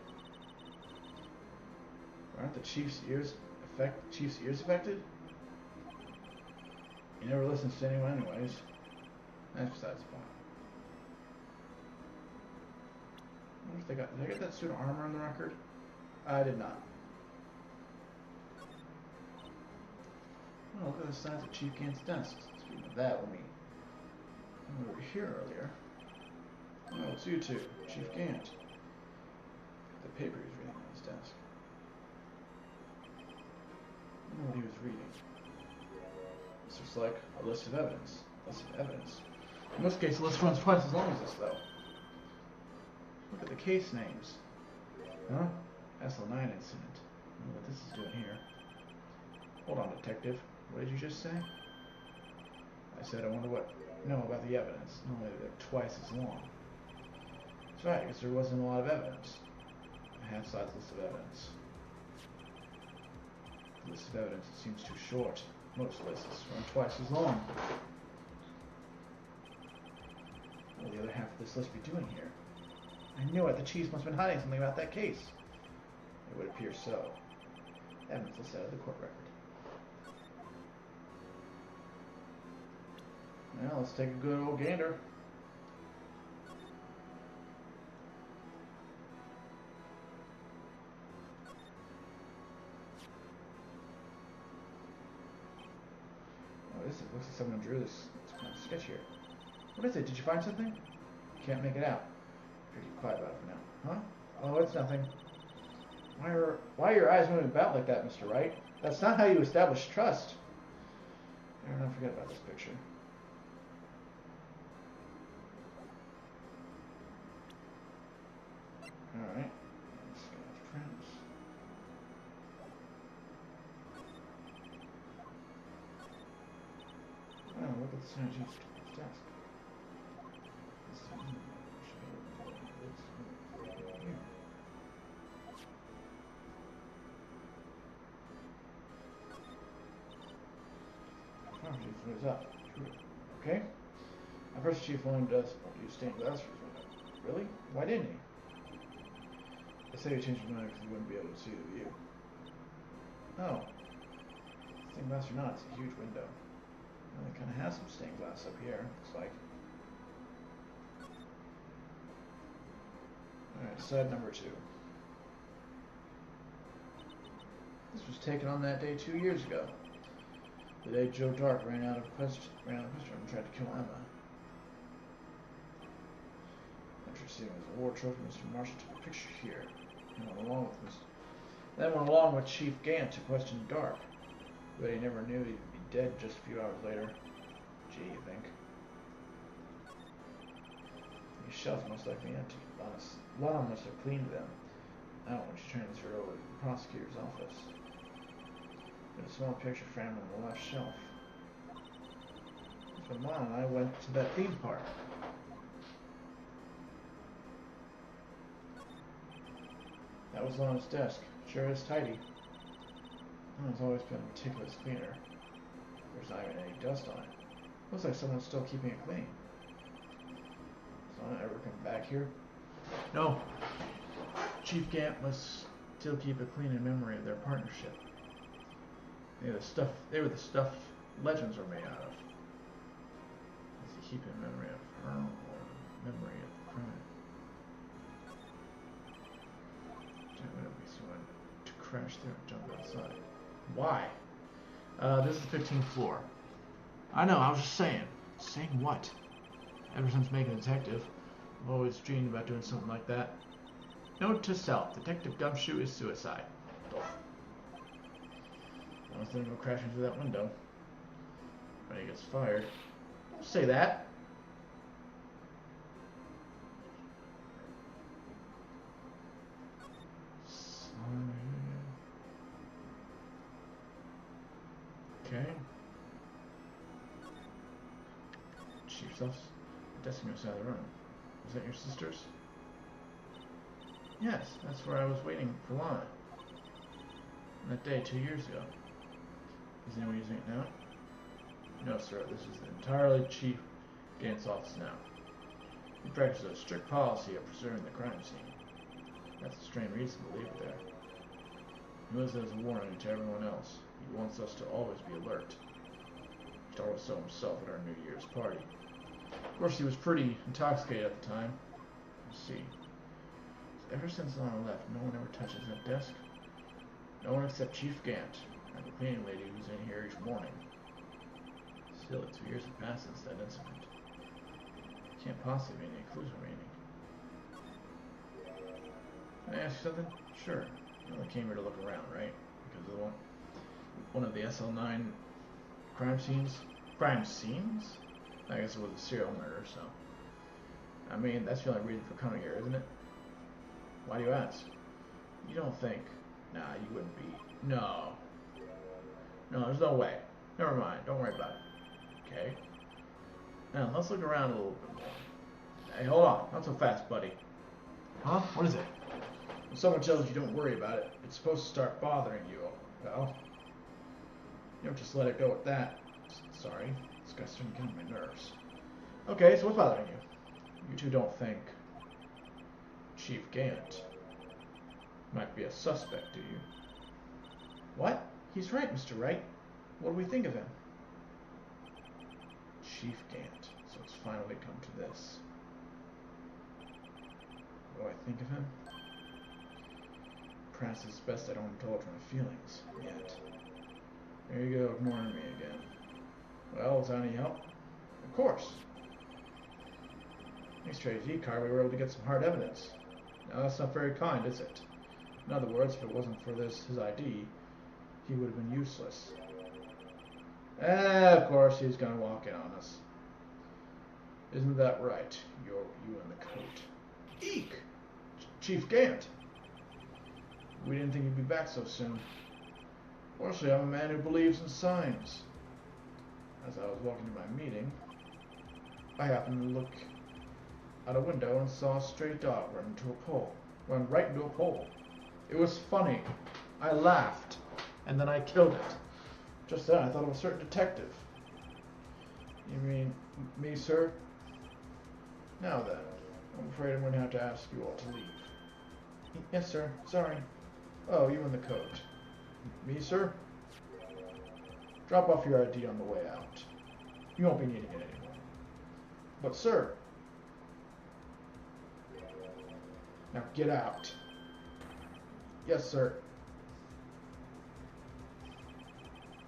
Aren't the chief's ears affected? He never listens to anyone anyways. That's besides the point. I wonder if they got... Did I get that suit of armor on the record? I did not. Oh, look at the size of Chief Gant's desk. Speaking of that, we were here earlier. Oh, it's you two. Chief Gant. the paper he was reading on his desk. I don't know what he was reading. This looks like a list of evidence. In most cases, the list runs twice as long as this, though. Look at the case names. Huh? SL9 incident. I don't know what this is doing here. Hold on, detective. What did you just say? I said I wonder what you know about the evidence. Normally they're twice as long. That's right, because there wasn't a lot of evidence. A half-size list of evidence. The list of evidence seems too short. Most lists run twice as long. What will the other half of this list be doing here? I knew it. The chief must have been hiding something about that case. It would appear so. Evidence listed out of the court record. Well, let's take a good old gander. Oh, this looks like someone drew this. It's kind of sketch here. What is it? Did you find something? Can't make it out. Pretty quiet about it for now. Huh? Oh, it's nothing. Why are your eyes moving about like that, Mr. Wright? That's not how you establish trust. Better not forget about this picture. Alright. Let's go with prints. Oh, look at the sign of his desk. What is up? Okay. At first, Chief William does use stained glass for photo. Really? Why didn't he? I say he changed his mind because he wouldn't be able to see the view. Oh. Stained glass or not, it's a huge window. Well, it kind of has some stained glass up here, looks like. Alright, side number 2. This was taken on that day 2 years ago. The day Joe Dark ran out of question and tried to kill Emma. Interesting, as a war trophy, Mr. Marshall took a picture here. Then went along with Chief Gant to question Dark, but he never knew he'd be dead just a few hours later. Gee, you think? These shelves must likely empty. Lon must have cleaned them out when she transferred over to the prosecutor's office. There's a small picture frame on the left shelf. That's when Lon and I went to that theme park. That was Lon's desk. Sure is tidy. Lon's always been a meticulous cleaner. There's not even any dust on it. Looks like someone's still keeping it clean. Does Lon ever come back here? No. Chief Gant must still keep it clean in memory of their partnership. They were the stuff legends were made out of. Does he keep it in memory of her or memory of the crime? To crash there and jump outside. Why? This is the 15th floor. I know, I was just saying. Saying what? Ever since making a detective, I've always dreamed about doing something like that. Note to self, Detective Gumshoe is suicide. I was going to go crashing through that window. When he gets fired. Don't say that. Okay. Chief's office. Desk on the side of the room. Was that your sister's? Yes, that's where I was waiting for Lana. That day 2 years ago. Is anyone using it now? No, sir. This is entirely Chief Gant's office now. He practices a strict policy of preserving the crime scene. That's a strange reason to leave it there. He lives as a warning to everyone else. He wants us to always be alert. He told us so himself at our New Year's party. Of course, he was pretty intoxicated at the time. Let's see. Ever since Lana left, no one ever touches that desk. No one except Chief Gant and the cleaning lady who's in here each morning. Still, 2 years have passed since that incident. Can't possibly be any clues remaining. Can I ask you something? Sure. You only came here to look around, right? Because of one of the SL9 crime scenes? Crime scenes? I guess it was a serial murder, so... I mean, that's the only reason for coming here, isn't it? Why do you ask? You don't think... Nah, you wouldn't be. No. No, there's no way. Never mind. Don't worry about it. Okay. Now, let's look around a little bit more. Hey, hold on. Not so fast, buddy. Huh? What is it? When someone tells you don't worry about it, it's supposed to start bothering you, pal. You don't just let it go at that. Sorry. This guy's starting to get on my nerves. Okay, so what's bothering you? You two don't think Chief Gant might be a suspect, do you? What? He's right, Mr. Wright. What do we think of him? Chief Gant. So it's finally come to this. What do I think of him? Perhaps it's best I don't indulge my feelings yet. There you go, ignoring me again. Well, is that any help? Of course. Thanks to AD card, we were able to get some hard evidence. Now that's not very kind, is it? In other words, if it wasn't for his ID, he would have been useless. Of course, he's gonna walk in on us. Isn't that right? You in the coat. Eek! Chief Gant! We didn't think you'd be back so soon. Fortunately, I'm a man who believes in signs. As I was walking to my meeting, I happened to look out a window and saw a stray dog run right into a pole. It was funny. I laughed, and then I killed it. Just then, I thought of a certain detective. You mean me, sir? Now then, I'm afraid I'm going to have to ask you all to leave. Yes, sir. Sorry. Oh, you in the coat. Me, sir? Drop off your ID on the way out. You won't be needing it anymore. But, sir... Now get out. Yes, sir.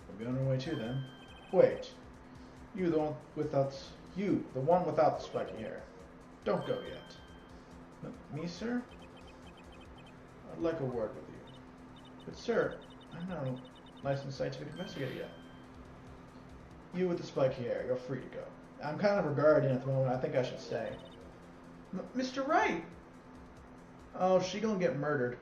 We'll be on our way too, then. Wait. You, the one without the spiky hair. Don't go yet. Me, sir? I'd like a word with you. But, sir, I'm not a licensed scientific investigator yet. You with the spiky hair, you're free to go. I'm kind of a guardian at the moment. I think I should stay. Mr. Wright! Oh, she gonna get murdered.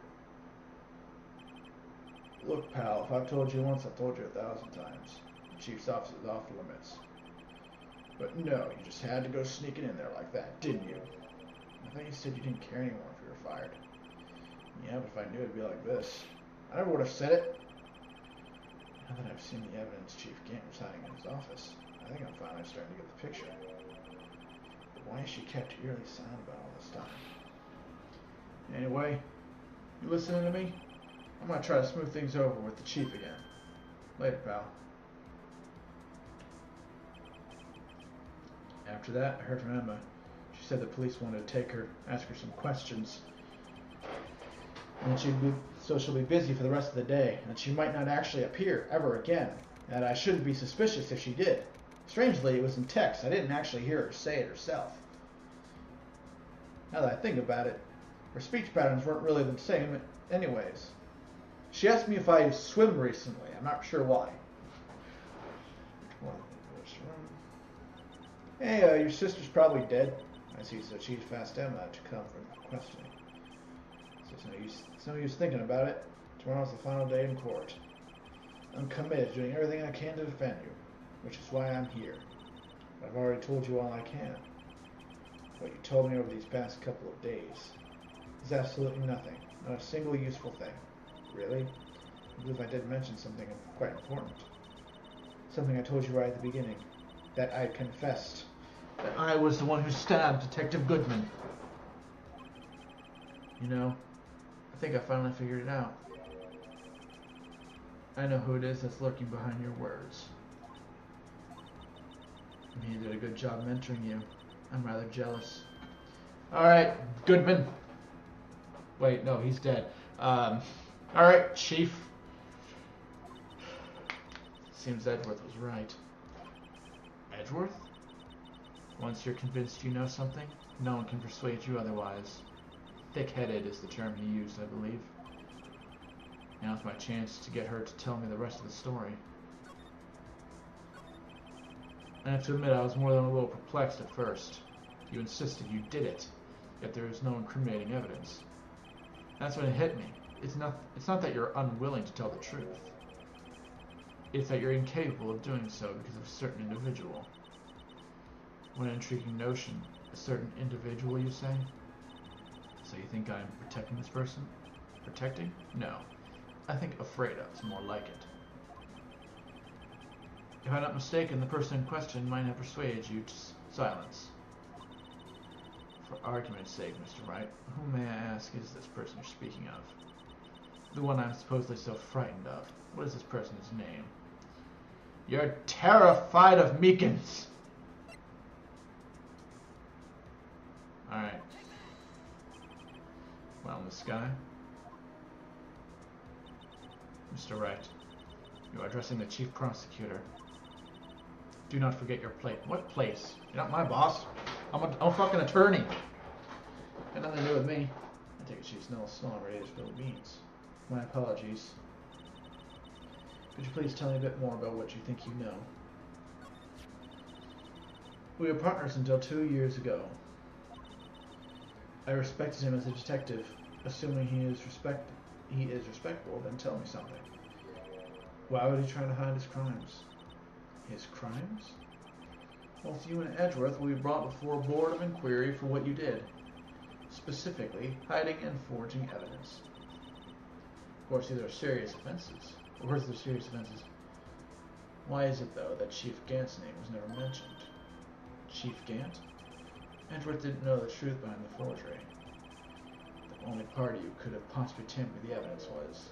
Look, pal, if I've told you once, I've told you 1,000 times. The chief's office is off limits. But no, you just had to go sneaking in there like that, didn't you? I thought you said you didn't care anymore if you were fired. Yeah, but if I knew it'd be like this, I never would have said it. Now that I've seen the evidence Chief Gant was hiding in his office, I think I'm finally starting to get the picture. But why is she kept eerily silent about all this stuff? Anyway, you listening to me? I'm gonna try to smooth things over with the chief again. Later, pal. After that, I heard from Emma. She said the police wanted to take her, ask her some questions. And she'll be busy for the rest of the day, and she might not actually appear ever again. And I shouldn't be suspicious if she did. Strangely, it was in text. I didn't actually hear her say it herself. Now that I think about it, her speech patterns weren't really the same anyways. She asked me if I swim recently. I'm not sure why. Hey, your sister's probably dead. I see, so she's asked Emma to come for questioning. So it's no use thinking about it. Tomorrow's the final day in court. I'm committed to doing everything I can to defend you, which is why I'm here. I've already told you all I can. What you told me over these past couple of days is absolutely nothing. Not a single useful thing. Really? I believe I did mention something quite important. Something I told you right at the beginning. That I confessed. That I was the one who stabbed Detective Goodman. You know, I think I finally figured it out. I know who it is that's lurking behind your words. And he did a good job mentoring you. I'm rather jealous. Alright, Goodman. Wait, no, he's dead. Alright, Chief. Seems Edgeworth was right. Edgeworth? Once you're convinced you know something, no one can persuade you otherwise. Thick-headed is the term he used, I believe. Now's my chance to get her to tell me the rest of the story. I have to admit I was more than a little perplexed at first. You insisted you did it, yet there is no incriminating evidence. That's when it hit me. It's not that you're unwilling to tell the truth. It's that you're incapable of doing so because of a certain individual. What an intriguing notion. A certain individual, you say? So you think I'm protecting this person? Protecting? No. I think afraid of is more like it. If I'm not mistaken, the person in question might have persuaded you to silence. For argument's sake, Mr. Wright, who, may I ask, is this person you're speaking of? The one I'm supposedly so frightened of. What is this person's name? You're terrified of Meekins! Alright. Well, Miss Sky. Mr. Wright, you are addressing the chief prosecutor. Do not forget your plate. What place? You're not my boss. I'm a fucking attorney. Got nothing to do with me. I take it she's no small ready to spill beans. My apologies. Could you please tell me a bit more about what you think you know? We were partners until 2 years ago. I respected him as a detective. Assuming he is respectable, then tell me something. Why would he try to hide his crimes? His crimes? Both you and Edgeworth will be brought before a board of inquiry for what you did. Specifically, hiding and forging evidence. Of course, these are serious offenses. Of course, they're serious offenses. Why is it, though, that Chief Gant's name was never mentioned? Chief Gant? Edgeworth didn't know the truth behind the forgery. The only party who could have possibly tampered with the evidence was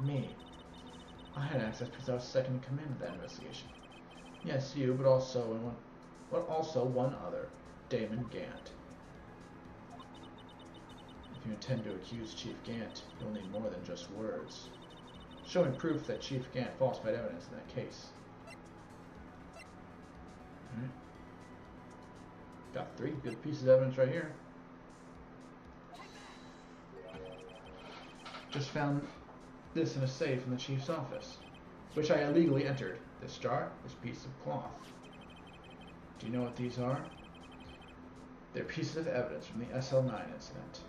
me. I had access because I was second in command of that investigation. Yes, you, but also one other, Damon Gant. If you intend to accuse Chief Gant, you'll need more than just words. Show me proof that Chief Gant falsified evidence in that case. Alright. Got 3 good pieces of evidence right here. Just found this in a safe in the chief's office, which I illegally entered. This jar, this piece of cloth. Do you know what these are? They're pieces of evidence from the SL9 incident.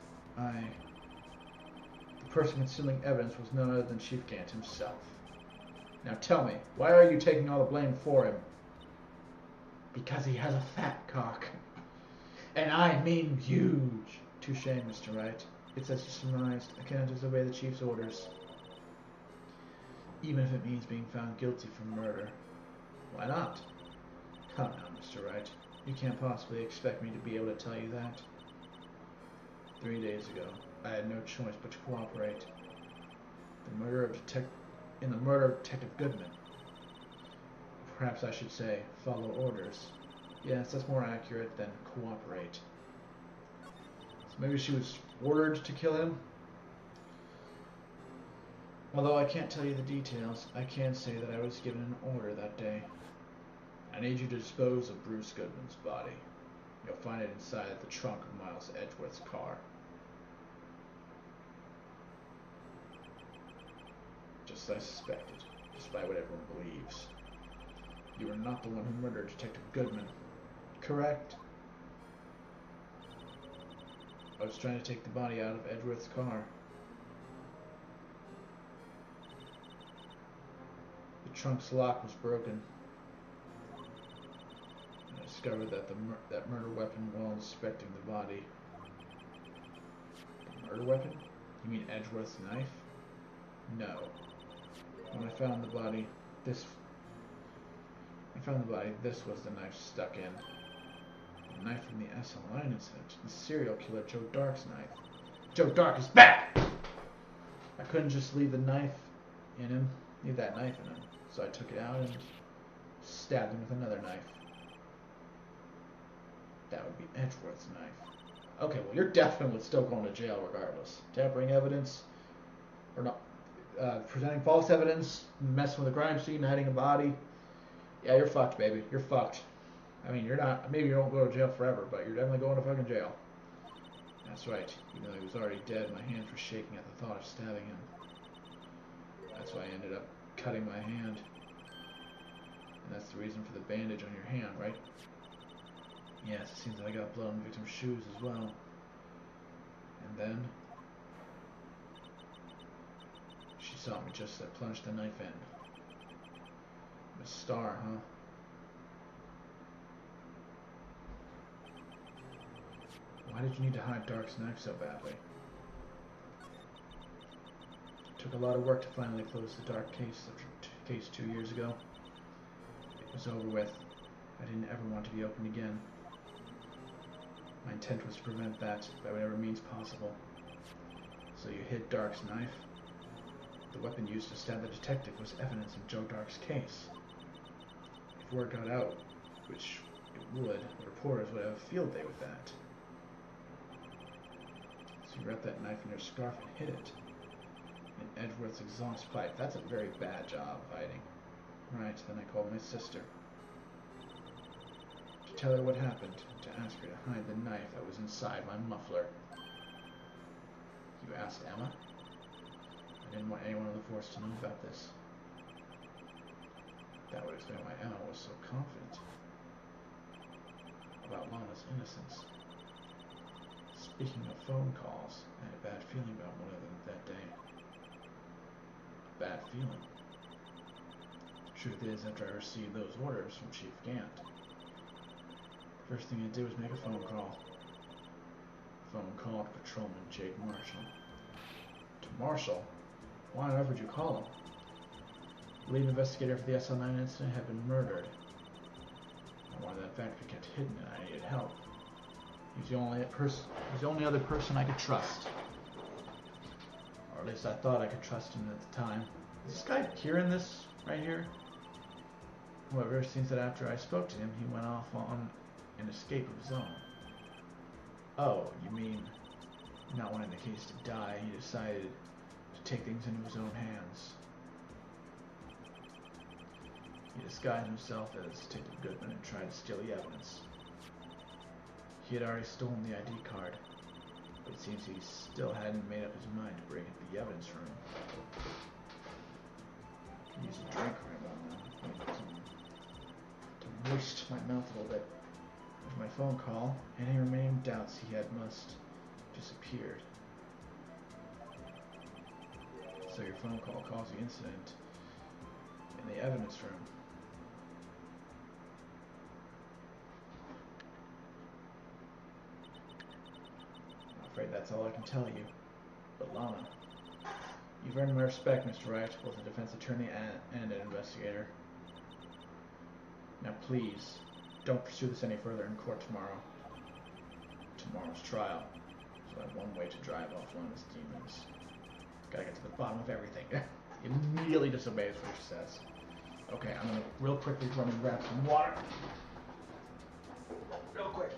The person concealing evidence was none other than Chief Gant himself. Now tell me, why are you taking all the blame for him? Because he has a fat cock. And I mean huge. Touche, Mr. Wright. It's as you surmised. I cannot disobey the chief's orders. Even if it means being found guilty for murder. Why not? Come now, Mr. Wright. You can't possibly expect me to be able to tell you that. 3 days ago, I had no choice but to cooperate. In the murder of Detective Goodman. Perhaps I should say, follow orders. Yes, that's more accurate than cooperate. So maybe she was ordered to kill him? Although I can't tell you the details, I can say that I was given an order that day. I need you to dispose of Bruce Goodman's body. You'll find it inside the trunk of Miles Edgeworth's car. Just as I suspected, despite what everyone believes. You are not the one who murdered Detective Goodman. Correct? I was trying to take the body out of Edgeworth's car. The trunk's lock was broken. And I discovered that that murder weapon while inspecting the body. A murder weapon? You mean Edgeworth's knife? No. When I found the body, this was the knife stuck in. The knife from the SL9 incident. The serial killer Joe Dark's knife. Joe Dark is back! I couldn't just leave the knife in him. Leave that knife in him. So I took it out and stabbed him with another knife. That would be Edgeworth's knife. Okay, well, you're definitely still going to jail regardless. Tampering evidence, or not, presenting false evidence, messing with a crime scene, hiding a body. Yeah, you're fucked, baby. You're fucked. I mean, you're not, maybe you don't go to jail forever, but you're definitely going to fucking jail. That's right. Even though he was already dead, my hands were shaking at the thought of stabbing him. That's why I ended up cutting my hand. And that's the reason for the bandage on your hand, right? Yes, it seems that I got blood on the victim's shoes as well. And then she saw me just as I plunged the knife in. Miss Starr, huh? Why did you need to hide Dark's knife so badly? It took a lot of work to finally close the Dark case 2 years ago. It was over with. I didn't ever want to be opened again. My intent was to prevent that by whatever means possible. So you hid Dark's knife? The weapon used to stab the detective was evidence in Joe Dark's case. If word got out, which it would, the reporters would have a field day with that. So you wrapped that knife in your scarf and hid it. In Edgeworth's exhaust pipe. That's a very bad job of hiding. Right, then I called my sister. To tell her what happened, to ask her to hide the knife that was inside my muffler. You asked Emma? I didn't want anyone on the force to know about this. That would explain why Emma was so confident about Lana's innocence. Speaking of phone calls, I had a bad feeling about one of them that day. A bad feeling. Truth is, after I received those orders from Chief Gant, the first thing I did was make a phone call. A phone call to Patrolman Jake Marshall. To Marshall? Why on earth would you call him? The lead investigator for the SL9 incident had been murdered. I wanted that fact to be kept hidden, and I needed help. He was the only other person I could trust. Or at least I thought I could trust him at the time. Is this guy hearing this right here? However, it seems that after I spoke to him, he went off on an escape of his own. Oh, you mean, not wanting the case to die, he decided to take things into his own hands. He disguised himself as Detective Goodman and tried to steal the evidence. He had already stolen the ID card, but it seems he still hadn't made up his mind to bring it to the evidence room. I can use a drink right about now. To moist my mouth a little bit. After my phone call, any remaining doubts he had must disappeared. So your phone call caused the incident in the evidence room. I'm afraid that's all I can tell you. But Lana, you've earned my respect, Mr. Wright, both a defense attorney and an investigator. Now please, don't pursue this any further in court tomorrow. Tomorrow's trial. So I have one way to drive off Lana's demons. Gotta get to the bottom of everything. Immediately disobeys what she says. Okay, I'm gonna real quickly run and grab some water. Real quick.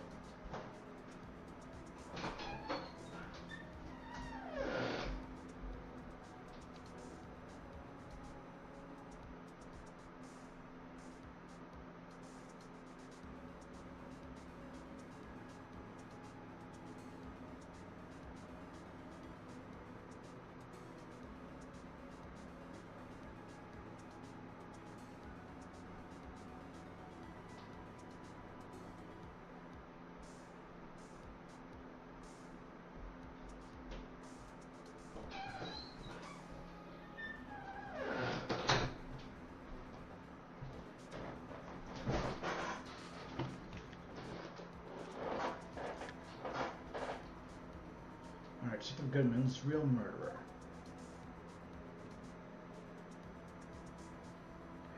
Detective Goodman's real murderer.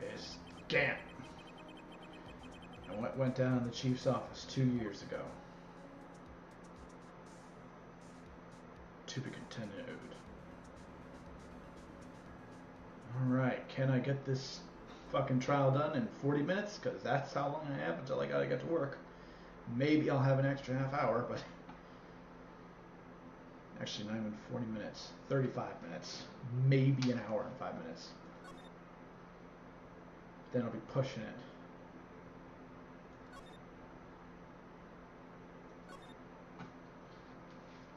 It's Gant. And what went down in the chief's office 2 years ago. To be continued. Alright, can I get this fucking trial done in 40 minutes? Because that's how long I have until I gotta get to work. Maybe I'll have an extra half hour, but... Actually, not even 40 minutes. 35 minutes. Maybe an hour and 5 minutes. Then I'll be pushing it.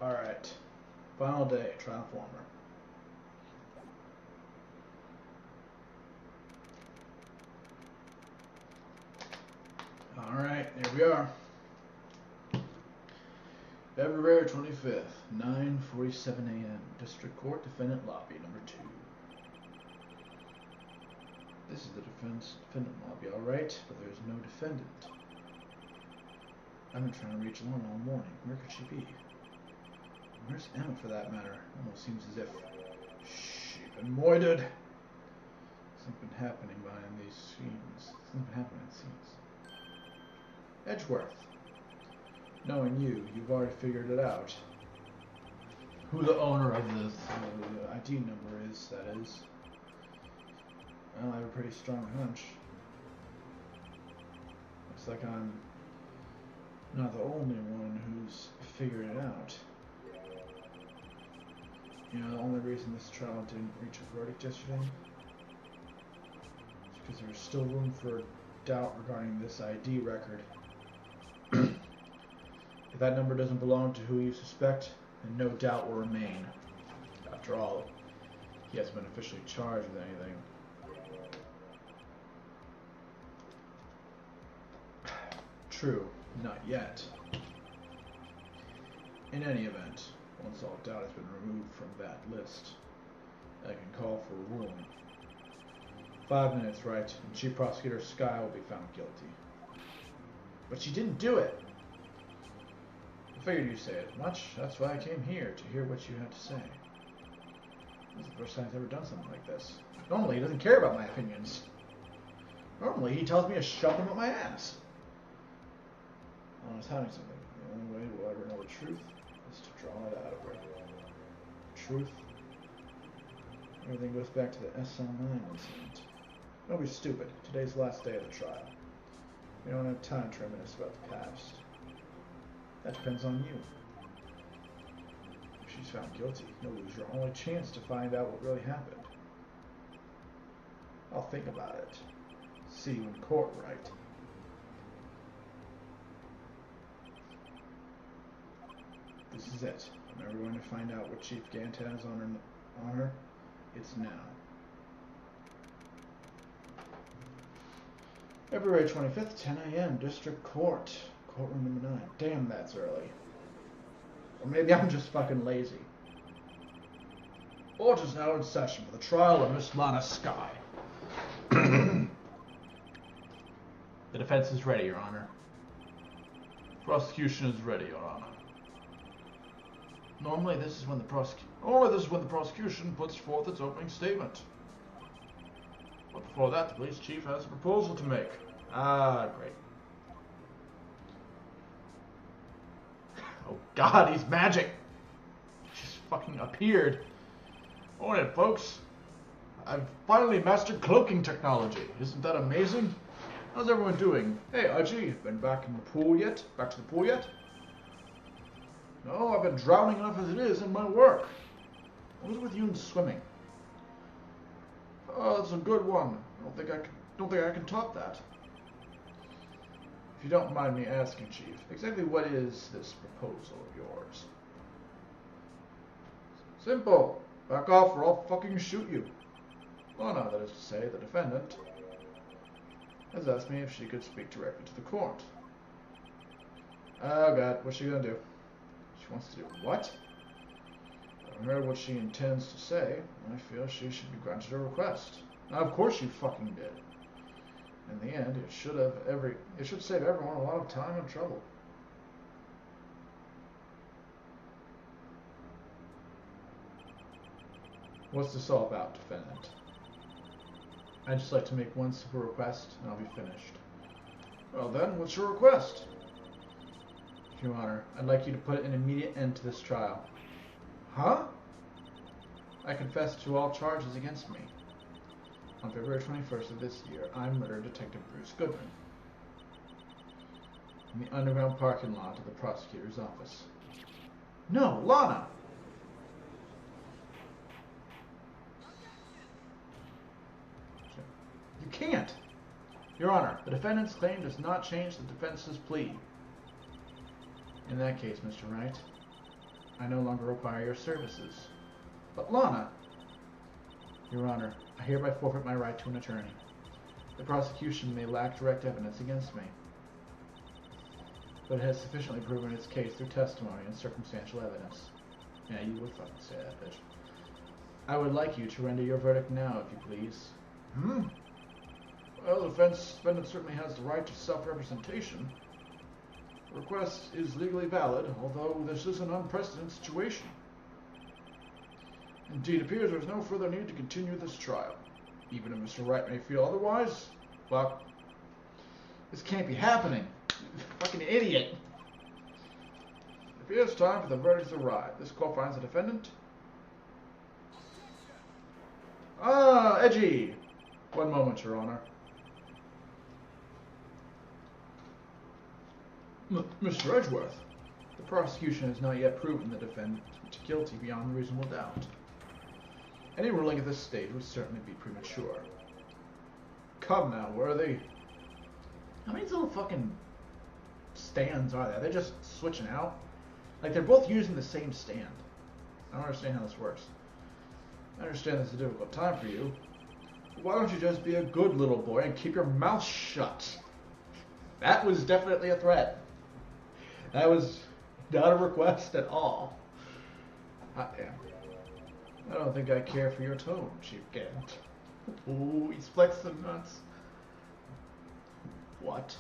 Alright. Final day, Transformer. Alright, here we are. February 25th, 9:47 a.m. District Court, Defendant Lobby, number 2. This is the defendant lobby, alright, but there's no defendant. I've been trying to reach Lorna all morning. Where could she be? Where's Emma, for that matter? Almost seems as if she's been murdered. Something happening behind these scenes. Something happening behind the scenes. Edgeworth. Knowing you, you've already figured it out. Who the owner of the ID number is, that is. Well, I have a pretty strong hunch. Looks like I'm not the only one who's figured it out. You know, the only reason this trial didn't reach a verdict yesterday is because there was still room for doubt regarding this ID record. If that number doesn't belong to who you suspect, then no doubt will remain. After all, he hasn't been officially charged with anything. True, not yet. In any event, once all doubt has been removed from that list, I can call for a ruling. 5 minutes, Wright, and Chief Prosecutor Skye will be found guilty. But she didn't do it! I figured you'd say as much. That's why I came here, to hear what you had to say. This is the first time he's ever done something like this. Normally, he doesn't care about my opinions. Normally, he tells me to shove them up my ass. I was hiding something. The only way we'll ever know the truth is to draw it out of her. Truth? Everything goes back to the SL9 incident. Don't be stupid. Today's the last day of the trial. We don't have time to reminisce about the past. That depends on you. If she's found guilty, you'll lose your only chance to find out what really happened. I'll think about it. See you in court, Wright. This is it. I'm never going to find out what Chief Gant has on her. It's now. February 25th, 10 a.m. District Court. Courtroom number 9. Damn, that's early. Or maybe I'm just fucking lazy. Court is now in session for the trial of Miss Lana Skye. The defense is ready, Your Honor. Prosecution is ready, Your Honor. Normally, this is when the prosecution puts forth its opening statement. But before that, the police chief has a proposal to make. Ah, great. Oh God, he's magic! She's fucking appeared. Own it, folks. I've finally mastered cloaking technology. Isn't that amazing? How's everyone doing? Hey, Archie, been back in the pool yet? Back to the pool yet? No, I've been drowning enough as it is in my work. What was with you in swimming? Oh, that's a good one. Don't think I can top that. If you don't mind me asking, Chief, exactly what is this proposal of yours? Simple. Back off or I'll fucking shoot you. Lana, that is to say, the defendant, has asked me if she could speak directly to the court. Oh God, what's she gonna do? She wants to do what? I've heard what she intends to say. I feel she should be granted her request. Now, of course you fucking did. In the end, it should save everyone a lot of time and trouble. What's this all about, defendant? I'd just like to make one simple request, and I'll be finished. Well then, what's your request? Your Honor, I'd like you to put an immediate end to this trial. Huh? I confess to all charges against me. On February 21st of this year, I murdered Detective Bruce Goodman in the underground parking lot of the prosecutor's office. No, Lana! You can't! Your Honor, the defendant's claim does not change the defense's plea. In that case, Mr. Wright, I no longer require your services. But Lana... Your Honor, I hereby forfeit my right to an attorney. The prosecution may lack direct evidence against me, but it has sufficiently proven its case through testimony and circumstantial evidence. Yeah, you would fucking say that, bitch. I would like you to render your verdict now, if you please. Well, the defendant certainly has the right to self-representation. The request is legally valid, although this is an unprecedented situation. Indeed, it appears there is no further need to continue this trial. Even if Mr. Wright may feel otherwise, well, this can't be happening. You fucking idiot. It appears time for the verdict to arrive. This court finds the defendant. Ah, edgy. One moment, Your Honor. Mr. Edgeworth, the prosecution has not yet proven the defendant guilty beyond reasonable doubt. Any ruling at this stage would certainly be premature. Come now, Worthy. How many little fucking stands are there? They're just switching out? Like, they're both using the same stand. I don't understand how this works. I understand this is a difficult time for you. But why don't you just be a good little boy and keep your mouth shut? That was definitely a threat. That was not a request at all. Hot damn. I don't think I care for your tone, Chief Gant. Ooh, he's flexed the nuts. What?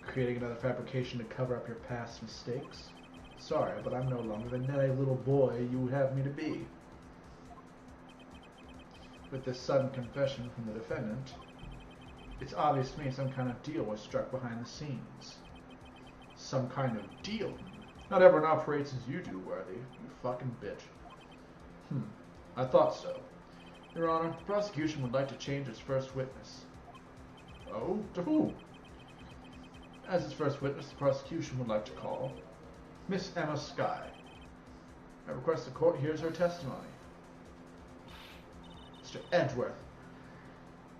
Creating another fabrication to cover up your past mistakes? Sorry, but I'm no longer the naive little boy you would have me to be. With this sudden confession from the defendant, it's obvious to me some kind of deal was struck behind the scenes. Some kind of deal? Not everyone operates as you do, Worthy. You fucking bitch. I thought so. Your Honor, the prosecution would like to change its first witness. Oh? To who? As its first witness, the prosecution would like to call Miss Emma Skye. I request the court hears her testimony. Mr. Edgeworth,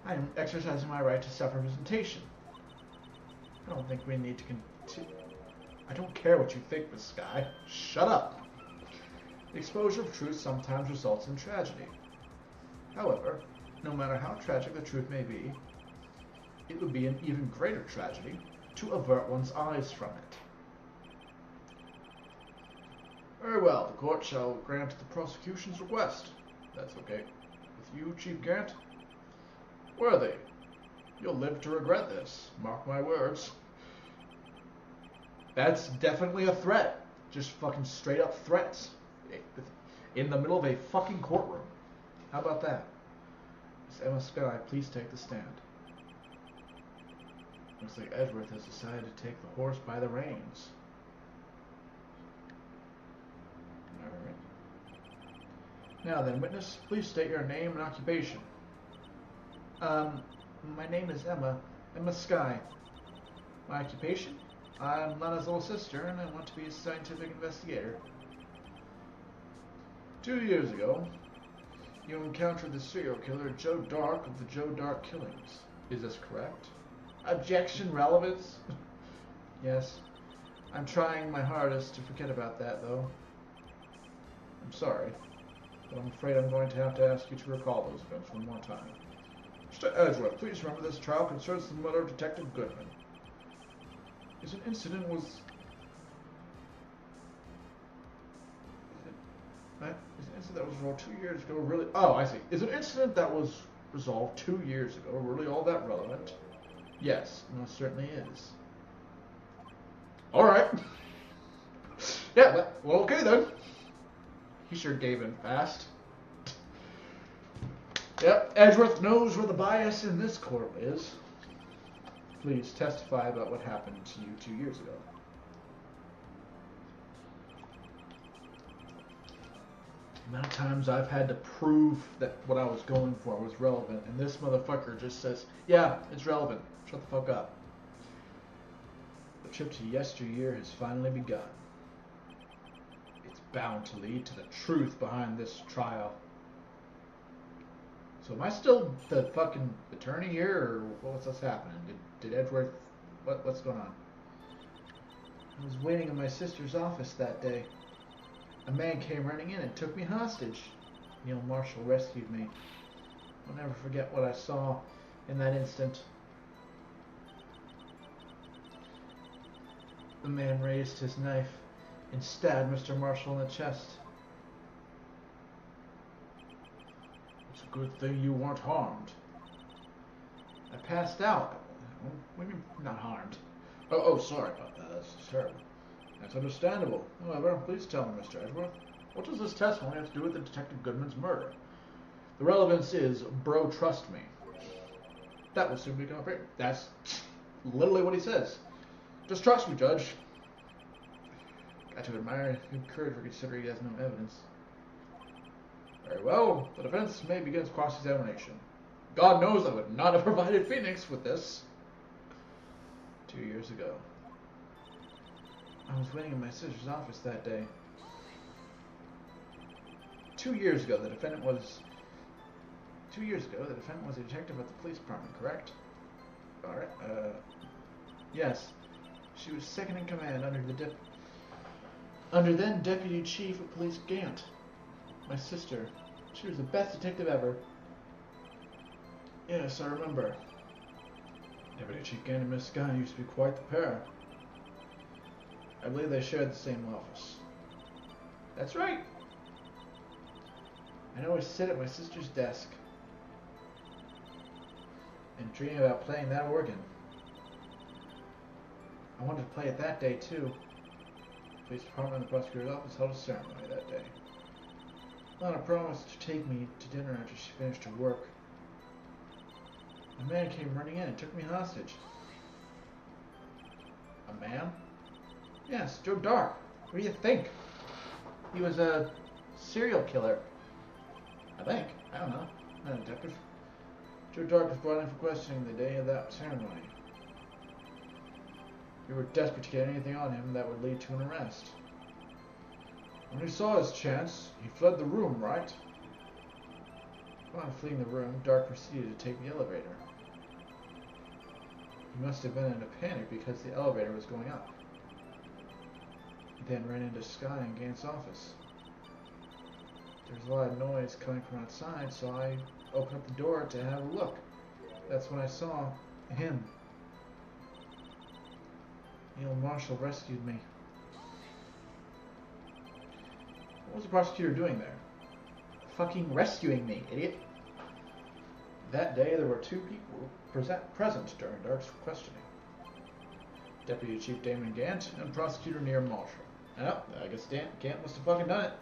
I am exercising my right to self-representation. I don't think we need to continue. I don't care what you think, Miss Skye. Shut up. The exposure of truth sometimes results in tragedy. However, no matter how tragic the truth may be, it would be an even greater tragedy to avert one's eyes from it. Very well, the court shall grant the prosecution's request. That's okay. With you, Chief Gant? Worthy, you'll live to regret this. Mark my words. That's definitely a threat. Just fucking straight up threats. In the middle of a fucking courtroom. How about that? Miss Emma Skye, please take the stand. Looks like Edgeworth has decided to take the horse by the reins. Alright. Now then, witness, please state your name and occupation. My name is Emma Skye. My occupation? I'm Lana's little sister, and I want to be a scientific investigator. 2 years ago, you encountered the serial killer Joe Dark of the Joe Dark killings. Is this correct? Objection, relevance? Yes. I'm trying my hardest to forget about that, though. I'm sorry, but I'm afraid I'm going to have to ask you to recall those events one more time. Mr. Edgeworth, please remember this trial concerns the murder of Detective Goodman. Is an incident was... Is an incident that was resolved 2 years ago really... Oh, I see. Is an incident that was resolved 2 years ago really all that relevant? Yes, most certainly is. Alright. Yeah, well, okay then. He sure gave in fast. Yep, Edgeworth knows where the bias in this court is. Please testify about what happened to you 2 years ago. The amount of times I've had to prove that what I was going for was relevant, and this motherfucker just says, yeah, it's relevant. Shut the fuck up. The trip to yesteryear has finally begun. It's bound to lead to the truth behind this trial. So am I still the fucking attorney here, or what's happening? Did Edgeworth... What's going on? I was waiting in my sister's office that day. A man came running in and took me hostage. Neil Marshall rescued me. I'll never forget what I saw in that instant. The man raised his knife and stabbed Mr. Marshall in the chest. It's a good thing you weren't harmed. I passed out. What do you mean, not harmed? Oh, sorry about that. That's terrible. That's understandable. However, please tell me, Mr. Edgeworth, what does this testimony have to do with the Detective Goodman's murder? The relevance is, bro, trust me. That will soon become apparent. That's literally what he says. Just trust me, Judge. Got to admire his courage for considering he has no evidence. Very well. The defense may begin its cross-examination. God knows I would not have provided Phoenix with this. 2 years ago. I was waiting in my sister's office that day. 2 years ago, the defendant was... 2 years ago, the defendant was a detective at the police department, correct? Alright, yes. She was second in command under then Deputy Chief of Police Gant. My sister. She was the best detective ever. Yes, I remember. Deputy Chief Gant and Miss Guy used to be quite the pair. I believe they shared the same office. That's right. I'd always sit at my sister's desk and dream about playing that organ. I wanted to play it that day, too. The police department and the prosecutor's office held a ceremony that day. Lana promised to take me to dinner after she finished her work. A man came running in and took me hostage. A man? Yes, Joe Dark. What do you think? He was a serial killer. I think. I don't know. I'm not a detective. Joe Dark was brought in for questioning the day of that ceremony. We were desperate to get anything on him that would lead to an arrest. When he saw his chance, he fled the room, right? Upon fleeing the room, Dark proceeded to take the elevator. He must have been in a panic because the elevator was going up. He then ran into Sky in Gant's office. There was a lot of noise coming from outside, so I opened up the door to have a look. That's when I saw him. Neil Marshall rescued me. What was the prosecutor doing there? Fucking rescuing me, idiot. That day, there were two people present during Dark's questioning. Deputy Chief Damon Gant and Prosecutor Neil Marshall. Oh, I guess Gant must have fucking done it.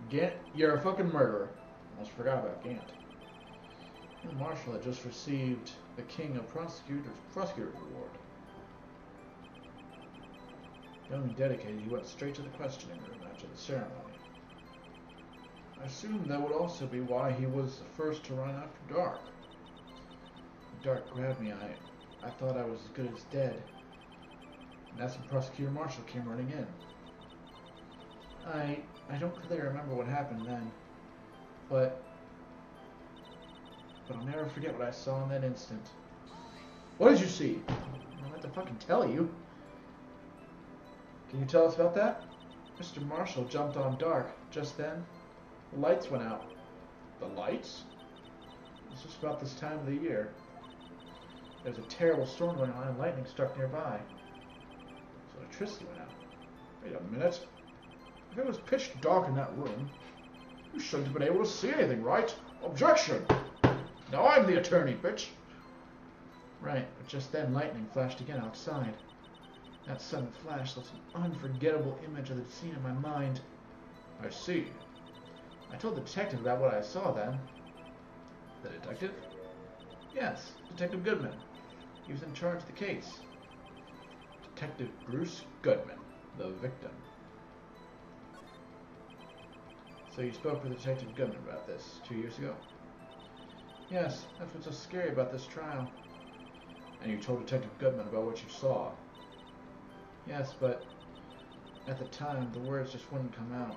Gant, you're a fucking murderer. Almost forgot about Gant. Neil Marshall had just received the King of Prosecutor's Award. Young and dedicated, he went straight to the questioning room after the ceremony. I assumed that would also be why he was the first to run after Dark. When Dark grabbed me, I thought I was as good as dead. And that's when Prosecutor Marshall came running in. I don't clearly remember what happened then, but I'll never forget what I saw in that instant. What did you see? I'll have to fucking tell you. Can you tell us about that? Mr. Marshall jumped on Dark. Just then, the lights went out. The lights? It's just about this time of the year. There's a terrible storm going on and lightning struck nearby. So electricity went out. Wait a minute. If it was pitch dark in that room, you shouldn't have been able to see anything, right? Objection! Now I'm the attorney, bitch! Right, but just then lightning flashed again outside. That sudden flash left an unforgettable image of the scene in my mind. I see. I told the detective about what I saw then. The detective? Yes, Detective Goodman. He was in charge of the case. Detective Bruce Goodman, the victim. So you spoke with Detective Goodman about this 2 years ago? Yes, that's what's so scary about this trial. And you told Detective Goodman about what you saw? Yes, but at the time, the words just wouldn't come out.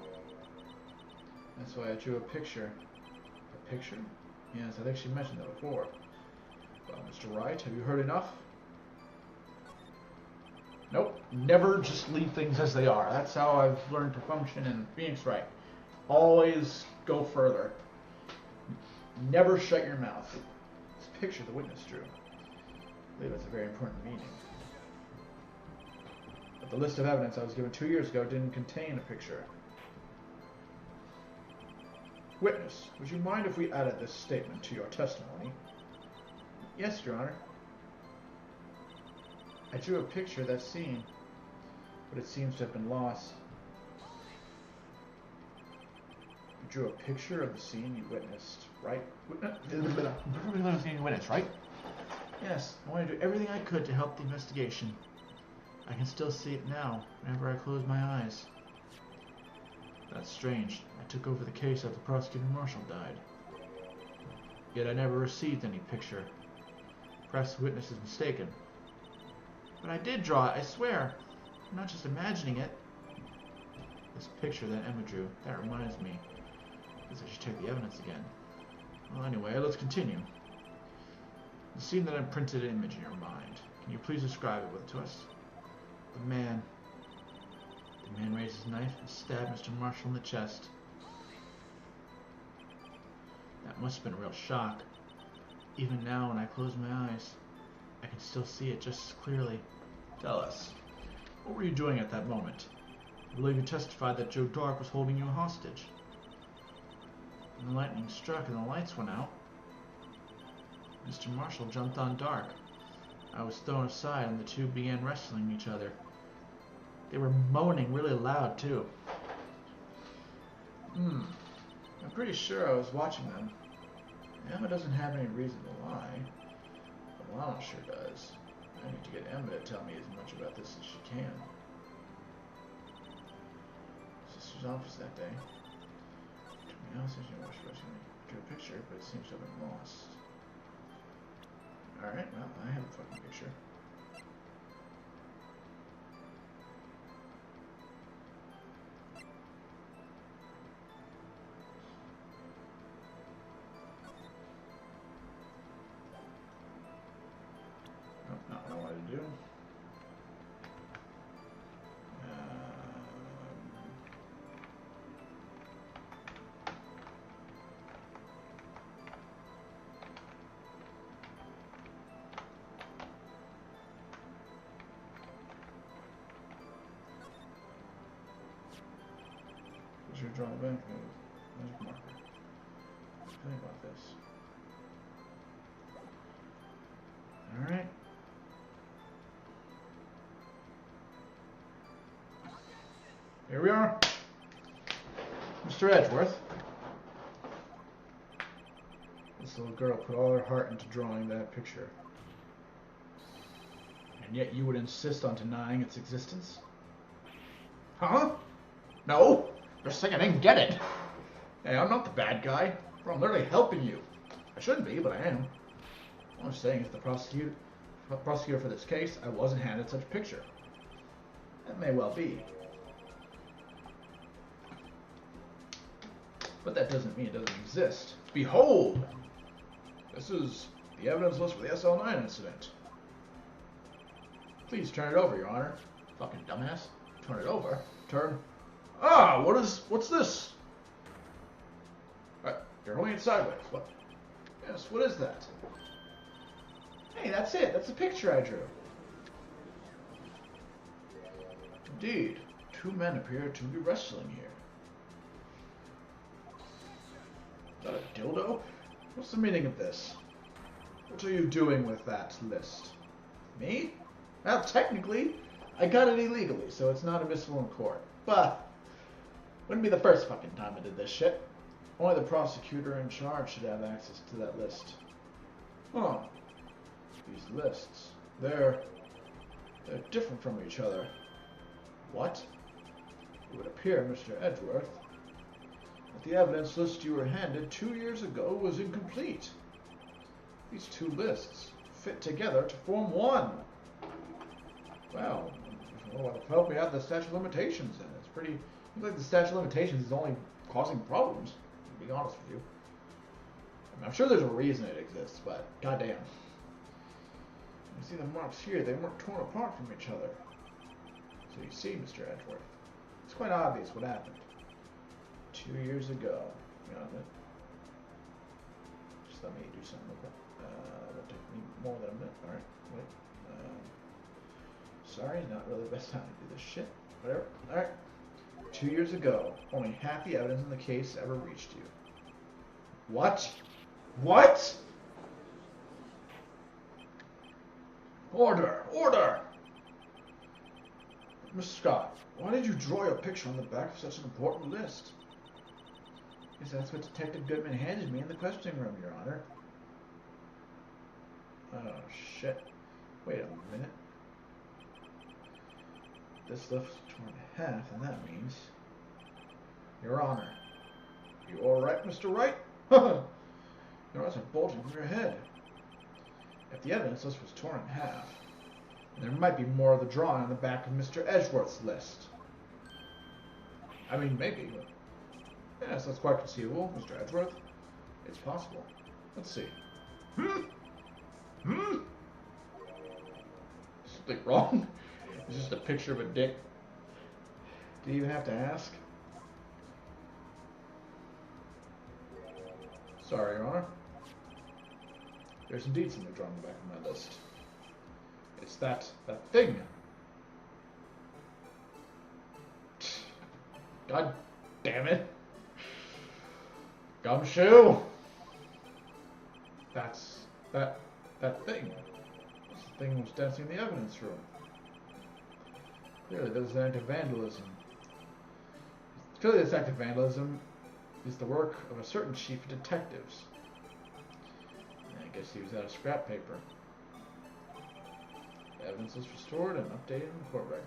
That's why I drew a picture. A picture? Yes, I think she mentioned that before. Well, Mr. Wright, have you heard enough? Nope. Never just leave things as they are. That's how I've learned to function in Phoenix Wright. Always go further. Never shut your mouth. This picture the witness drew, I believe it's a very important meaning. But the list of evidence I was given 2 years ago didn't contain a picture. Witness, would you mind if we added this statement to your testimony? Yes, Your Honor. I drew a picture of that scene, but it seems to have been lost. You drew a picture of the scene you witnessed, right? Right? Yes, I want to do everything I could to help the investigation. I can still see it now, whenever I close my eyes. That's strange. I took over the case after the prosecuting marshal died. Yet I never received any picture. Perhaps the witness is mistaken. But I did draw it, I swear. I'm not just imagining it. This picture that Emma drew, that reminds me. I guess I should check the evidence again. Well, anyway, let's continue. The scene that imprinted an image in your mind. Can you please describe it to us? The man raised his knife and stabbed Mr. Marshall in the chest. That must have been a real shock. Even now, when I close my eyes, I can still see it just as clearly. Tell us, what were you doing at that moment? I believe you testified that Joe Dark was holding you hostage. When the lightning struck and the lights went out, Mr. Marshall jumped on Dark. I was thrown aside and the two began wrestling each other. They were moaning really loud, too. I'm pretty sure I was watching them. Emma doesn't have any reason to lie. But Lana sure does. I need to get Emma to tell me as much about this as she can. Sister's office that day. Took me out, says you watched wrestling. Drew a picture, but it seems to have been lost. Alright, well, I have a fucking picture. Not what I wanted to do. Should draw the back magic marker. Tell me about this. Alright. Here we are. Mr. Edgeworth. This little girl put all her heart into drawing that picture. And yet you would insist on denying its existence? Huh? No? For a second, I didn't get it. Hey, I'm not the bad guy. I'm literally helping you. I shouldn't be, but I am. All I'm saying is the prosecutor for this case, I wasn't handed such a picture. That may well be. But that doesn't mean it doesn't exist. Behold! This is the evidence list for the SL9 incident. Please turn it over, Your Honor. Fucking dumbass. Turn it over. Turn. Ah, what's this? You're holding it sideways. What? Yes, what is that? Hey, that's it. That's the picture I drew. Indeed, two men appear to be wrestling here. Is that a dildo? What's the meaning of this? What are you doing with that list? Me? Well, technically, I got it illegally, so it's not admissible in court. But wouldn't be the first fucking time I did this shit. Only the prosecutor in charge should have access to that list. Huh. These lists, they're different from each other. What? It would appear, Mr. Edgeworth, that the evidence list you were handed 2 years ago was incomplete. These two lists fit together to form one. Well, help me out the statute of limitations then. It's pretty, seems like the statute of limitations is only causing problems, to be honest with you. I mean, I'm sure there's a reason it exists, but goddamn. You see the marks here, they weren't torn apart from each other. So you see, Mr. Edgeworth, it's quite obvious what happened. 2 years ago. You know what? Just let me do something real quick. That'll take me more than a minute. Alright, wait. Sorry, not really the best time to do this shit. Whatever. Alright. 2 years ago, only half the evidence in the case ever reached you. What? What? Order! Order! Mr. Scott, why did you draw your picture on the back of such an important list? Yes, that's what Detective Goodman handed me in the questioning room, Your Honor. Oh, shit. Wait a minute. This list is torn in half, and that means... Your Honor. You alright, Mr. Wright? Your eyes are bulging from your head. If the evidence list was torn in half, there might be more of the drawing on the back of Mr. Edgeworth's list. I mean, maybe. But yes, that's quite conceivable, Mr. Edgeworth. It's possible. Let's see. Something wrong? It's just a picture of a dick. Do you even have to ask? Sorry, Your Honor. There's indeed something drawn on the back of my list. It's that thing. God damn it. Gumshoe! That's that thing. This thing was dancing in the evidence room. Clearly, there's an act of vandalism. Clearly, this act of vandalism is the work of a certain chief of detectives. I guess he was out of scrap paper. The evidence is restored and updated in the court record.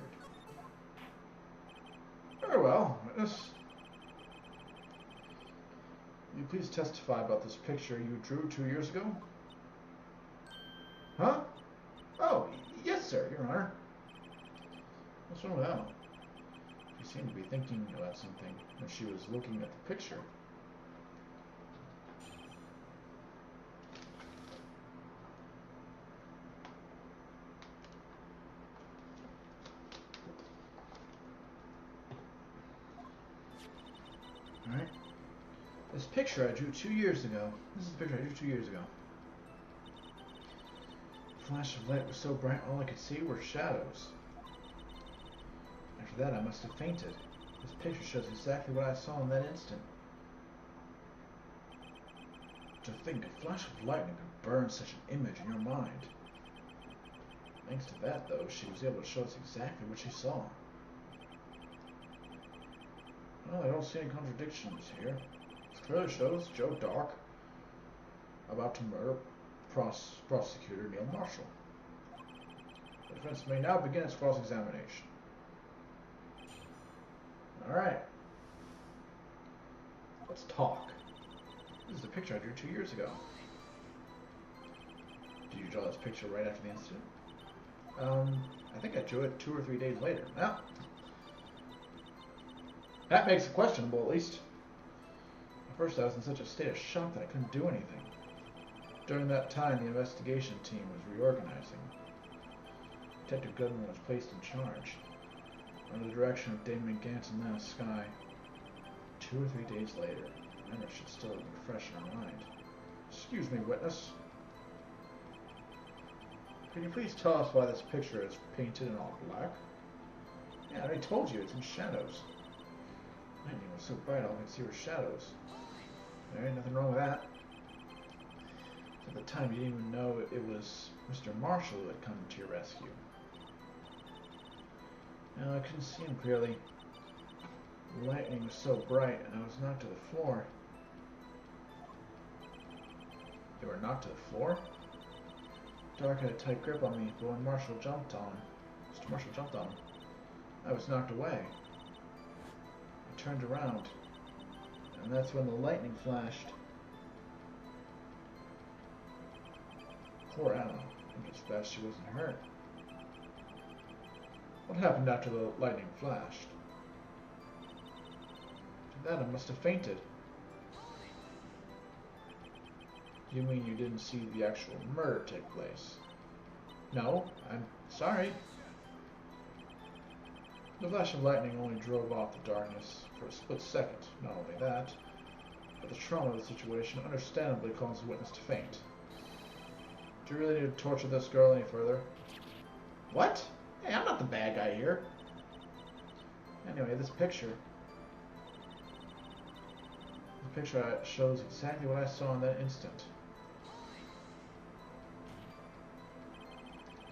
Very well, witness. Will you please testify about this picture you drew 2 years ago? Huh? Oh, yes, sir, Your Honor. What's wrong with that one? She seemed to be thinking about something when she was looking at the picture. Alright. This picture I drew 2 years ago. This is the picture I drew 2 years ago. The flash of light was so bright all I could see were shadows. After that I must have fainted. This picture shows exactly what I saw in that instant. To think a flash of lightning could burn such an image in your mind. Thanks to that, though, she was able to show us exactly what she saw. Well, I don't see any contradictions here. It clearly shows Joe Dark about to murder prosecutor Neil Marshall. The defense may now begin its cross-examination. Alright. Let's talk. This is the picture I drew 2 years ago. Did you draw this picture right after the incident? I think I drew it 2 or 3 days later. Well, that makes it questionable, at least. At first, I was in such a state of shock that I couldn't do anything. During that time, the investigation team was reorganizing. Detective Goodman was placed in charge, under the direction of Damon Gantz and Lana Skye. 2 or 3 days later, the memory should still be fresh in our mind. Excuse me, witness. Can you please tell us why this picture is painted in all black? Yeah, I already told you, it's in shadows. Lightning was so bright all I could see were shadows. There ain't nothing wrong with that. At the time, you didn't even know it was Mr. Marshall who had come to your rescue. Now, I couldn't see him clearly. The lightning was so bright, and I was knocked to the floor. You were knocked to the floor? Dark had a tight grip on me, but when Mr. Marshall jumped on him, I was knocked away. I turned around, and that's when the lightning flashed. Poor Anna. I think it's best she wasn't hurt. What happened after the lightning flashed? After that, I must have fainted. You mean you didn't see the actual murder take place? No, I'm sorry. The flash of lightning only drove off the darkness for a split second. Not only that, but the trauma of the situation understandably caused the witness to faint. Do you really need to torture this girl any further? What? Hey, I'm not the bad guy here. Anyway, this picture shows exactly what I saw in that instant.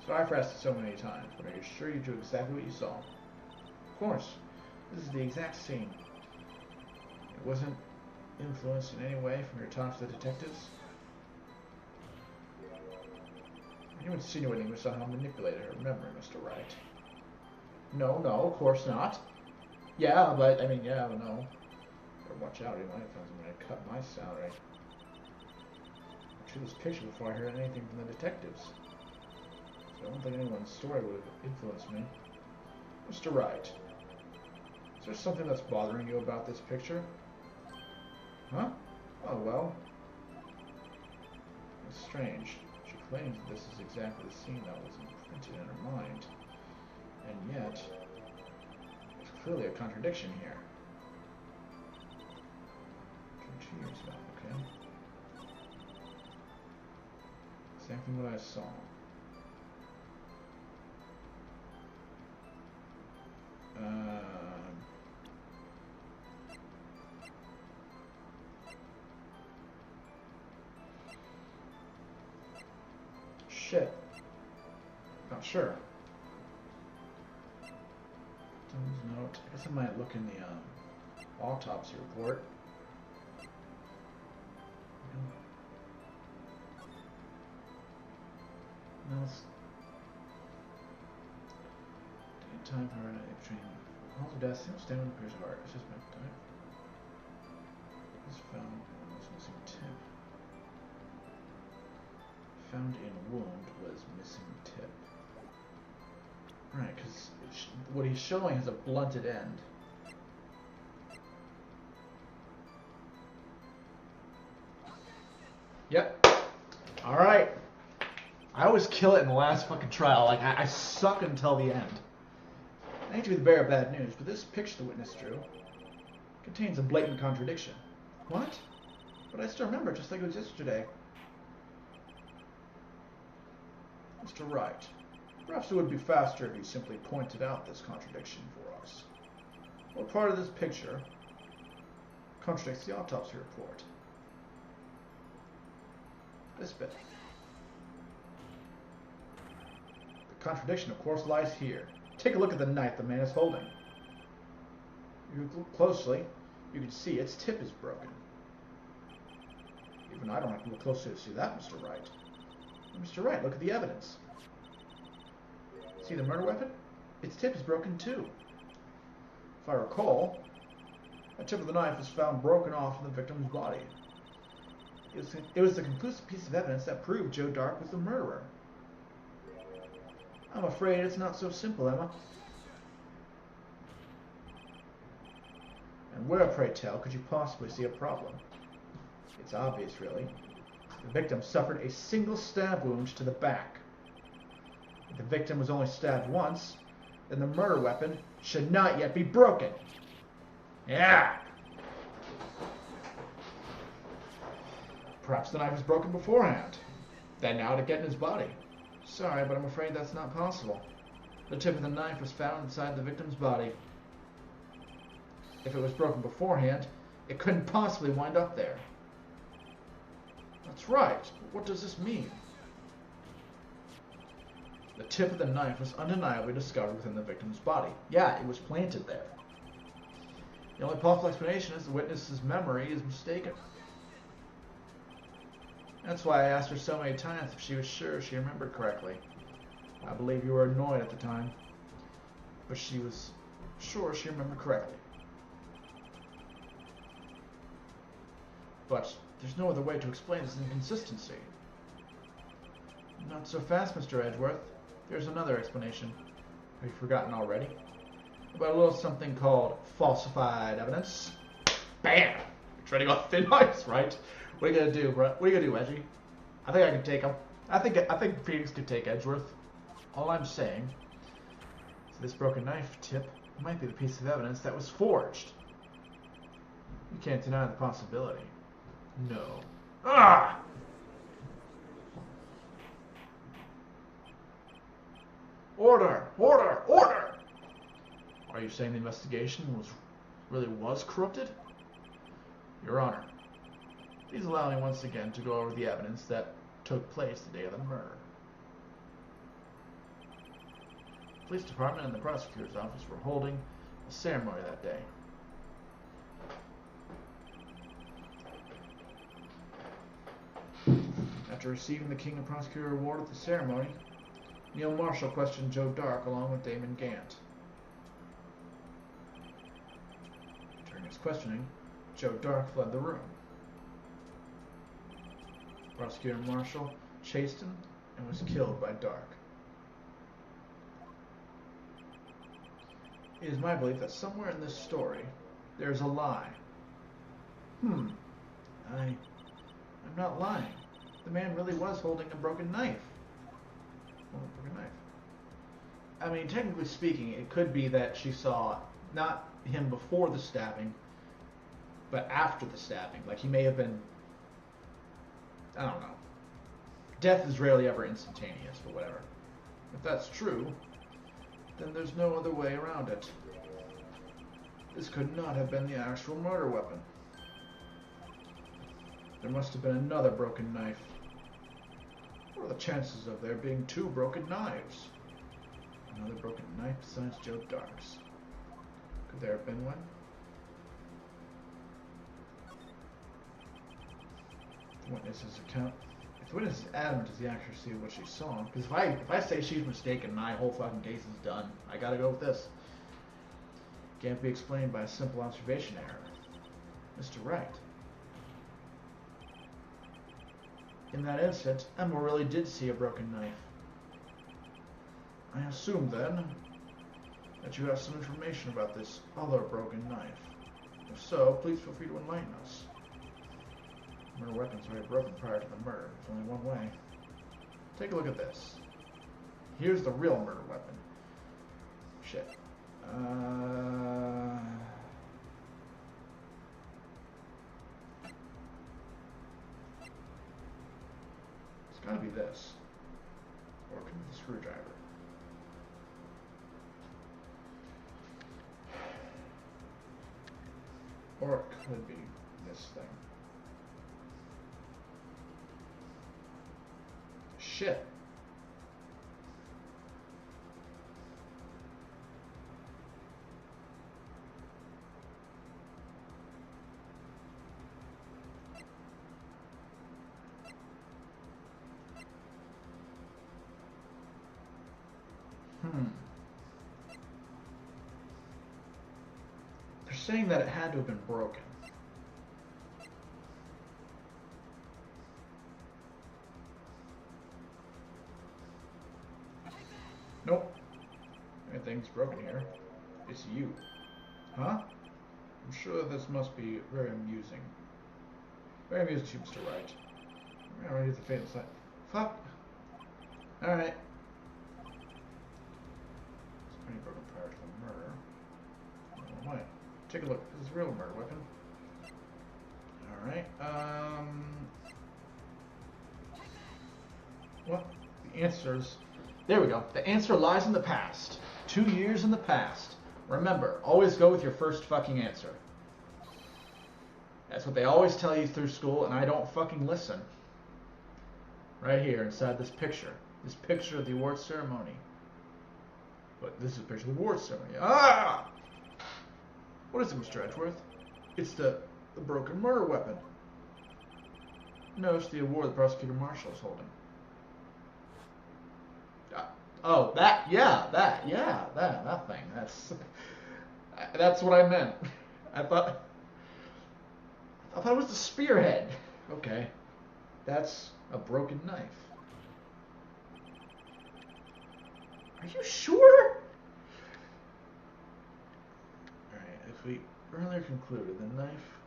Sorry for asking so many times, but are you sure you drew exactly what you saw? Of course. This is the exact scene. It wasn't influenced in any way from your talks with the detectives? Are you insinuating we somehow manipulated her memory, Mr. Wright? No, of course not. Yeah, but, I mean, yeah, but no. Better watch out, he might have found some way to cut my salary. I drew this picture before I heard anything from the detectives. So I don't think anyone's story would have influenced me. Mr. Wright, is there something that's bothering you about this picture? Huh? Oh, well. It's strange. She claims that this is exactly the scene that was imprinted in her mind. And yet, there's clearly a contradiction here. 2 years ago, okay. Exactly what I saw. Shit. Not sure. Note. I guess I might look in the autopsy report. No, it's time for training. All the deaths, single stem appears heart. It's just meant time. It's found was missing tip. Found in wound was missing tip. Right, because what he's showing is a blunted end. Yep. Alright. I always kill it in the last fucking trial. Like, I suck until the end. I hate to be the bearer of bad news, but this picture the witness drew contains a blatant contradiction. What? But I still remember it just like it was yesterday. Mr. Wright, perhaps it would be faster if you simply pointed out this contradiction for us. What part of this picture contradicts the autopsy report? This bit. The contradiction, of course, lies here. Take a look at the knife the man is holding. If you look closely, you can see its tip is broken. Even I don't have to look closely to see that, Mr. Wright. Mr. Wright, look at the evidence. See the murder weapon? Its tip is broken too. If I recall, the tip of the knife was found broken off in the victim's body. It was the conclusive piece of evidence that proved Joe Dark was the murderer. I'm afraid it's not so simple, Emma. And where, pray tell, could you possibly see a problem? It's obvious, really. The victim suffered a single stab wound to the back. If the victim was only stabbed once, then the murder weapon should not yet be broken. Yeah! Perhaps the knife was broken beforehand, then now to get in his body. Sorry, but I'm afraid that's not possible. The tip of the knife was found inside the victim's body. If it was broken beforehand, it couldn't possibly wind up there. That's right. But what does this mean? The tip of the knife was undeniably discovered within the victim's body. Yeah, it was planted there. The only possible explanation is the witness's memory is mistaken. That's why I asked her so many times if she was sure she remembered correctly. I believe you were annoyed at the time, but she was sure she remembered correctly. But there's no other way to explain this inconsistency. Not so fast, Mr. Edgeworth. There's another explanation. Have you forgotten already? About a little something called falsified evidence. Bam! You're treading off thin ice, right? What are you gonna do, bro? What are you gonna do, Edgy? I think I can take him. I think Phoenix could take Edgeworth. All I'm saying is this broken knife tip It might be the piece of evidence that was forged. You can't deny the possibility. No. Ah! Order! Order! Order! Are you saying the investigation really was corrupted? Your Honor, please allow me once again to go over the evidence that took place the day of the murder. The police department and the prosecutor's office were holding a ceremony that day. After receiving the King and Prosecutor Award at the ceremony, Neil Marshall questioned Joe Dark along with Damon Gant. During his questioning, Joe Dark fled the room. Prosecutor Marshall chased him and was killed by Dark. It is my belief that somewhere in this story there is a lie. I'm not lying. The man really was holding a broken knife. I mean, technically speaking, it could be that she saw not him before the stabbing, but after the stabbing. Like, he may have been... I don't know. Death is rarely ever instantaneous, but whatever. If that's true, then there's no other way around it. This could not have been the actual murder weapon. There must have been another broken knife. What are the chances of there being two broken knives? Another broken knife besides Joe Dark's. Could there have been one? The witness's account. If the witness is adamant as the accuracy of what she saw, because if I say she's mistaken, my whole fucking case is done. I gotta go with this. Can't be explained by a simple observation error. Mr. Wright. In that instant, Emma really did see a broken knife. I assume, then, that you have some information about this other broken knife. If so, please feel free to enlighten us. Murder weapons were broken prior to the murder. There's only one way. Take a look at this. Here's the real murder weapon. Shit. It's gotta be this. Or it could be the screwdriver. Or it could be this thing. Shit. They're saying that it had to have been broken. Nope. Everything's broken here. It's you. Huh? I'm sure this must be very amusing. Very amusing to you, Mr. Wright. I already hit the fatal side. Fuck. Alright. It's pretty broken prior to the murder. Oh, wait. Take a look. This is a real murder weapon. Alright. What? The answers... There we go. The answer lies in the past. 2 years in the past. Remember, always go with your first fucking answer. That's what they always tell you through school, and I don't fucking listen. Right here, inside this picture. This picture of the award ceremony. But this is a picture of the award ceremony. Ah! What is it, Mr. Edgeworth? It's the broken murder weapon. No, it's the award the prosecutor marshal is holding. Oh, that thing. That's what I meant. I thought it was the spearhead. Okay, that's a broken knife. Are you sure? Alright, if we earlier concluded the knife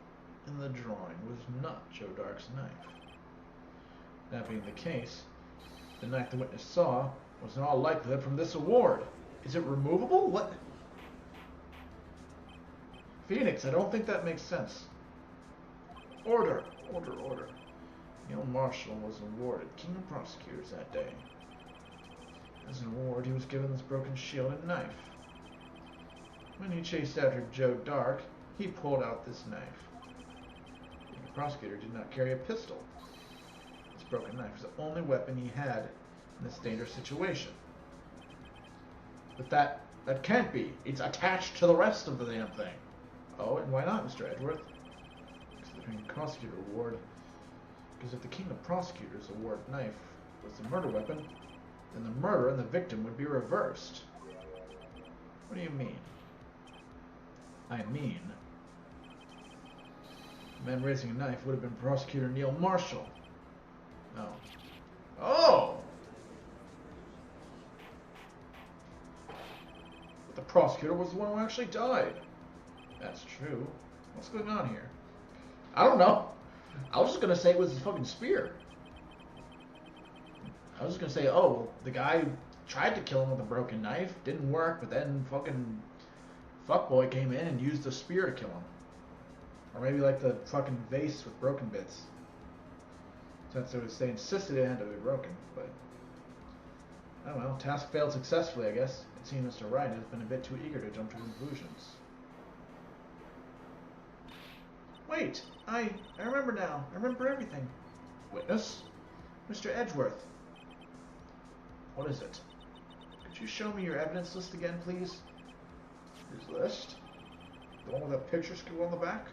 in the drawing was not Joe Dark's knife. That being the case, the knife the witness saw was in all likelihood from this award. Is it removable? What? Phoenix, I don't think that makes sense. Order, order, order. Neil Marshall was awarded King of Prosecutors that day. As an award, he was given this broken shield and knife. When he chased after Joe Dark, he pulled out this knife. The prosecutor did not carry a pistol. This broken knife was the only weapon he had in this dangerous situation. But that can't be. It's attached to the rest of the damn thing. Oh, and why not, Mr. Edgeworth? Because the King of Prosecutor award. Because if the King of Prosecutors award knife was the murder weapon, then the murder and the victim would be reversed. What do you mean? I mean, the man raising a knife would have been Prosecutor Neil Marshall. No. Oh! But the prosecutor was the one who actually died. That's true. What's going on here? I don't know. I was just going to say it was his fucking spear. I was just going to say, oh, the guy tried to kill him with a broken knife. Didn't work, but then fucking fuckboy came in and used a spear to kill him. Or maybe like the fucking vase with broken bits. Since they insisted it had to be broken, but I don't know. Task failed successfully, I guess. It seems Mr. Wright has been a bit too eager to jump to conclusions. Wait, I remember now. I remember everything. Witness? Mr. Edgeworth. What is it? Could you show me your evidence list again, please? His list? The one with that picture school on the back?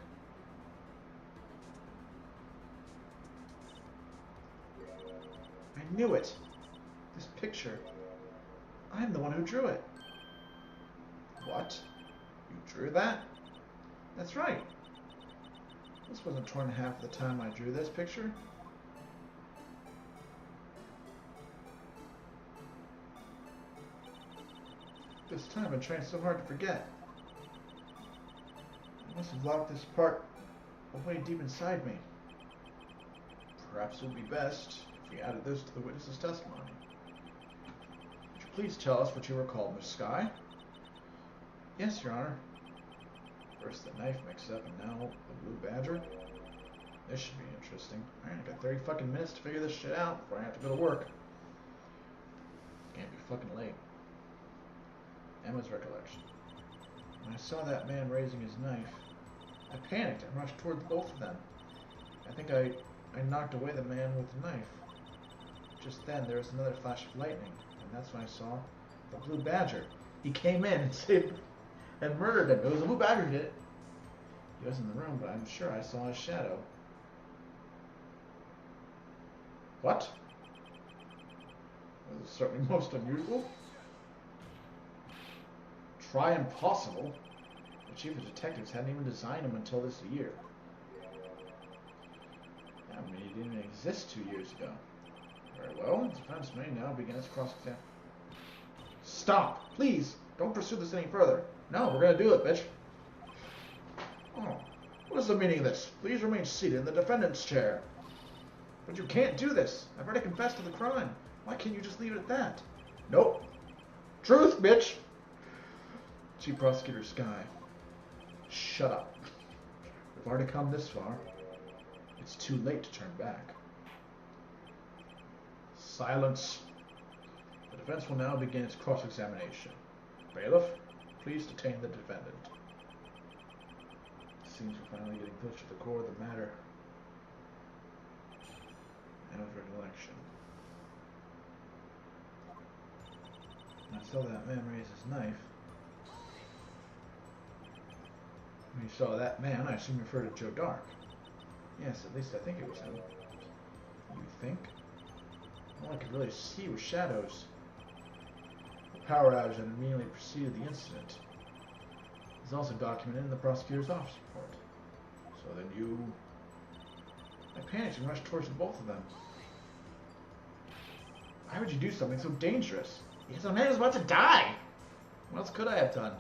I knew it. This picture. I'm the one who drew it. What? You drew that? That's right. This wasn't torn in half at the time I drew this picture. This time I've been trying so hard to forget. I must have locked this part away deep inside me. Perhaps it would be best if we added this to the witness's testimony. Would you please tell us what you recall, Miss Skye? Yes, Your Honor. First the knife mix-up and now the blue badger. This should be interesting. Alright, I got 30 fucking minutes to figure this shit out before I have to go to work. Can't be fucking late. Emma's recollection. When I saw that man raising his knife, I panicked and rushed toward both of them. I think I knocked away the man with the knife. Just then there was another flash of lightning, and that's when I saw the blue badger. He came in and saved and murdered him. It was the blue badger who did it. He wasn't in the room, but I'm sure I saw his shadow. What? This is certainly most unusual. Try impossible. The chief of detectives hadn't even designed him until this year. I mean, he didn't even exist 2 years ago. Very well, the defense may now begin its cross-examination. Stop! Please! Don't pursue this any further. No, we're gonna do it, bitch. Oh, what is the meaning of this? Please remain seated in the defendant's chair. But you can't do this. I've already confessed to the crime. Why can't you just leave it at that? Nope. Truth, bitch! Chief Prosecutor Skye. Shut up. We've already come this far. It's too late to turn back. Silence. The defense will now begin its cross-examination. Bailiff, please detain the defendant. It seems we're finally getting close to the core of the matter. And with recollection. When I saw that man raise his knife. When you saw that man, I assume you referred to Joe Dark. Yes, at least I think it was him. You think? All I could really see was shadows. The power outage that immediately preceded the incident is also documented in the prosecutor's office report. So then you... I panicked and rushed towards both of them. Why would you do something so dangerous? Because the man is about to die! What else could I have done?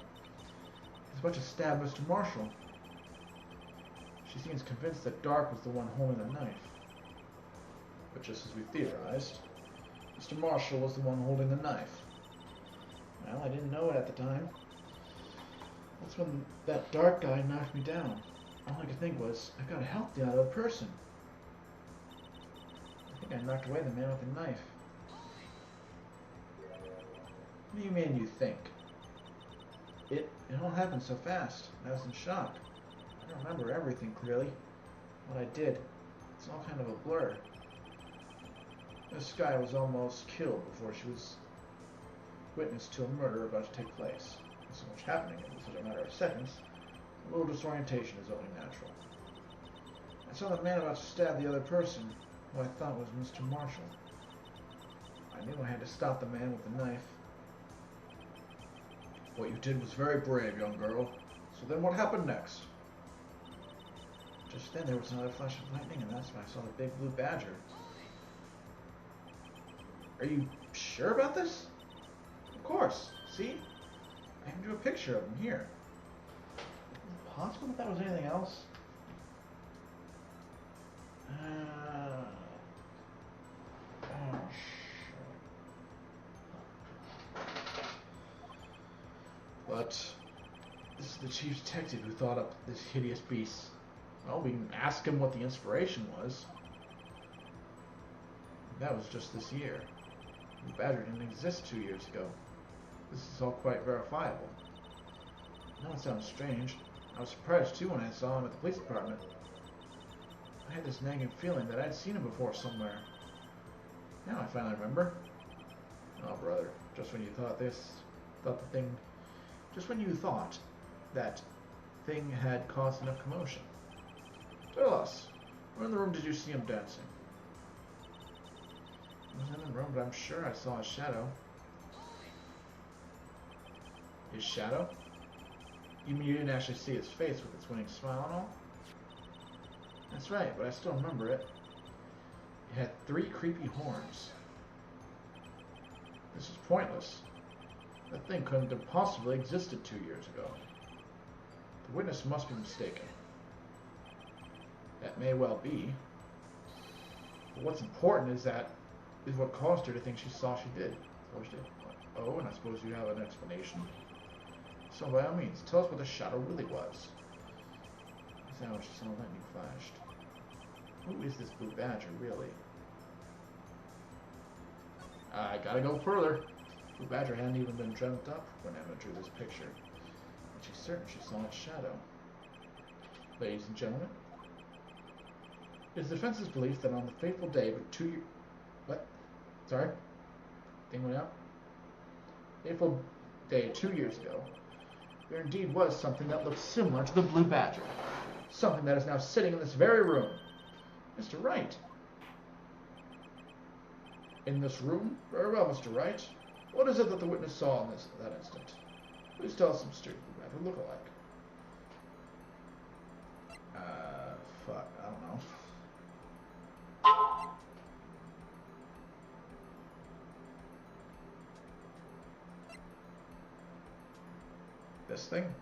He's about to stab Mr. Marshall. She seems convinced that Dark was the one holding the knife. But just as we theorized, Mr. Marshall was the one holding the knife. Well, I didn't know it at the time. That's when that dark guy knocked me down. All I could think was, I've got to help the other person. I think I knocked away the man with the knife. What do you mean you think? It all happened so fast. I was in shock. I don't remember everything clearly. What I did, it's all kind of a blur. This guy was almost killed before she was witness to a murder about to take place. With so much happening in such a matter of seconds, a little disorientation is only natural. I saw the man about to stab the other person, who I thought was Mr. Marshall. I knew I had to stop the man with the knife. What you did was very brave, young girl. So then what happened next? Just then there was another flash of lightning, and that's when I saw the big blue badger. Are you sure about this? Of course. See? I can do a picture of him here. Is it possible that was anything else? But this is the chief detective who thought up this hideous beast. Well, we can ask him what the inspiration was. That was just this year. The badger didn't exist 2 years ago. This is all quite verifiable. I know it sounds strange. I was surprised too when I saw him at the police department. I had this nagging feeling that I'd seen him before somewhere. Now I finally remember. Oh, brother, just when you thought that thing had caused enough commotion. Tell us, where in the room did you see him dancing? I wasn't in the room, but I'm sure I saw his shadow. His shadow? You mean you didn't actually see his face with its winning smile and all? That's right, but I still remember it. It had 3 creepy horns. This is pointless. That thing couldn't have possibly existed 2 years ago. The witness must be mistaken. That may well be. But what's important is what caused her to think she saw she did. Oh, and I suppose you have an explanation. So by all means, tell us what the shadow really was. Is that when she saw lightning flashed? Who is this blue badger, really? I gotta go further. Blue badger hadn't even been dreamt up when Emma drew this picture. But she's certain she saw its shadow. Ladies and gentlemen, it is the defense's belief that on the fateful day but 2 years... What? Sorry? Thing went out? Fateful day 2 years ago, there indeed was something that looked similar to the blue badger. Something that is now sitting in this very room. Mr. Wright. In this room? Very well, Mr. Wright. What is it that the witness saw in that instant? Please tell us some stupid blue badger look-alike. Fuck, I don't know. This thing?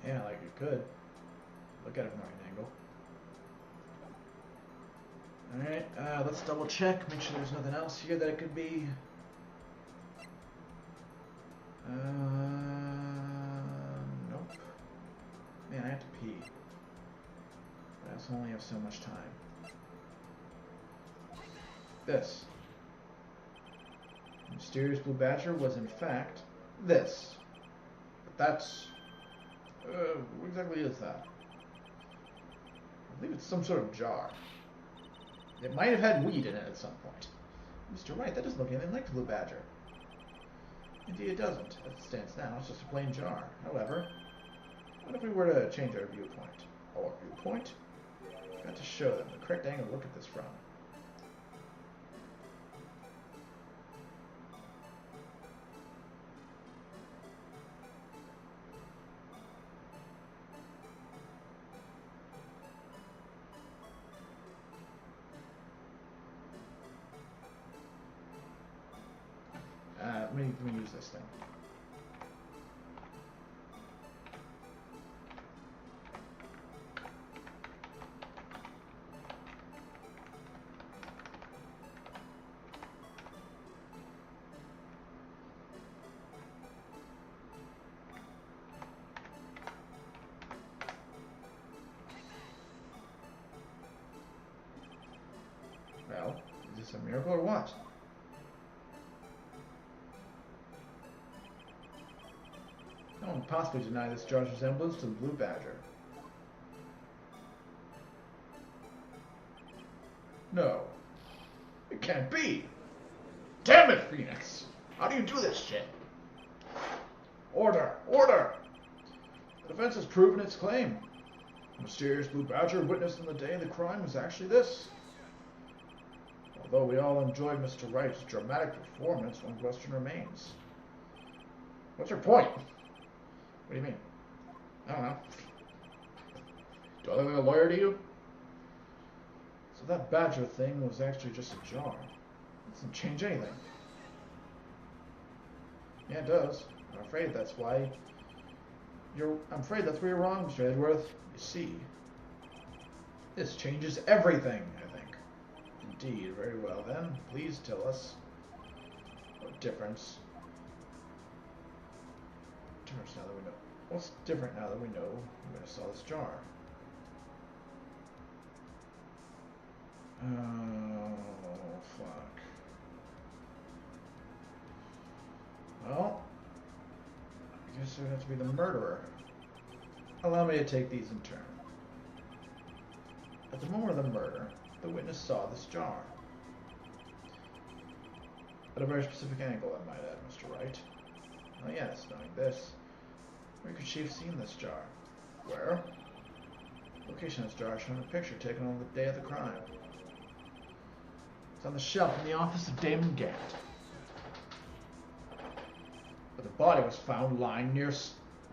Yeah, like it could. Look at it from an angle. Alright, let's double check, make sure there's nothing else here that it could be. Nope. Man, I have to pee. But I also only have so much time. This. The mysterious blue badger was in fact this. But that's... what exactly is that? I believe it's some sort of jar. It might have had weed in it at some point. Mr. Wright, that doesn't look anything like the blue badger. Indeed it doesn't. As it stands now, it's just a plain jar. However, what if we were to change our viewpoint? Our viewpoint? We've got to show them the correct angle to look at this from. Let me use this thing. No one can possibly deny this jar's resemblance to the Blue Badger. No. It can't be! Damn it, Phoenix! How do you do this shit? Order! Order! The defense has proven its claim. The mysterious Blue Badger witnessed on the day of the crime was actually this. Although we all enjoyed Mr. Wright's dramatic performance, one question remains. What's your point? What do you mean? I don't know. Do I look like a lawyer to you? So that Badger thing was actually just a jar. It doesn't change anything. Yeah, it does. I'm afraid that's why I'm afraid that's where you're wrong, Mr. Edgeworth. You see, this changes everything, I think. Indeed, very well then. Please tell us what difference now that we know. What's different now that we know we're going to sell this jar? Oh, fuck. Well, I guess it would have to be the murderer. Allow me to take these in turn. At the moment of the murder, the witness saw this jar. At a very specific angle, I might add, Mr. Wright. Oh yes, knowing this, where could she have seen this jar? Where? The location of this jar is shown in a picture taken on the day of the crime. It's on the shelf in the office of Damon Gant. But the body was found lying near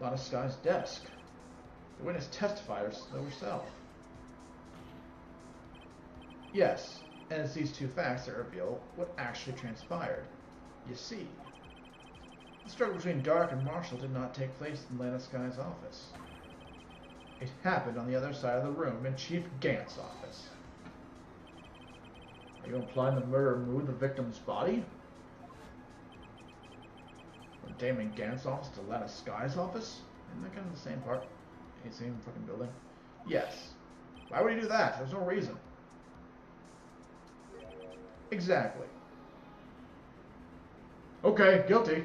Lana Sky's desk. The witness testified herself. Yes, and it's these two facts that reveal what actually transpired. You see, the struggle between Dark and Marshall did not take place in Lana Sky's office. It happened on the other side of the room in Chief Gant's office. Are you implying the murderer moved the victim's body from Damon Gant's office to Lana Sky's office? Isn't that kind of the same part? Same fucking building? Yes. Why would he do that? There's no reason. Exactly. Okay, guilty.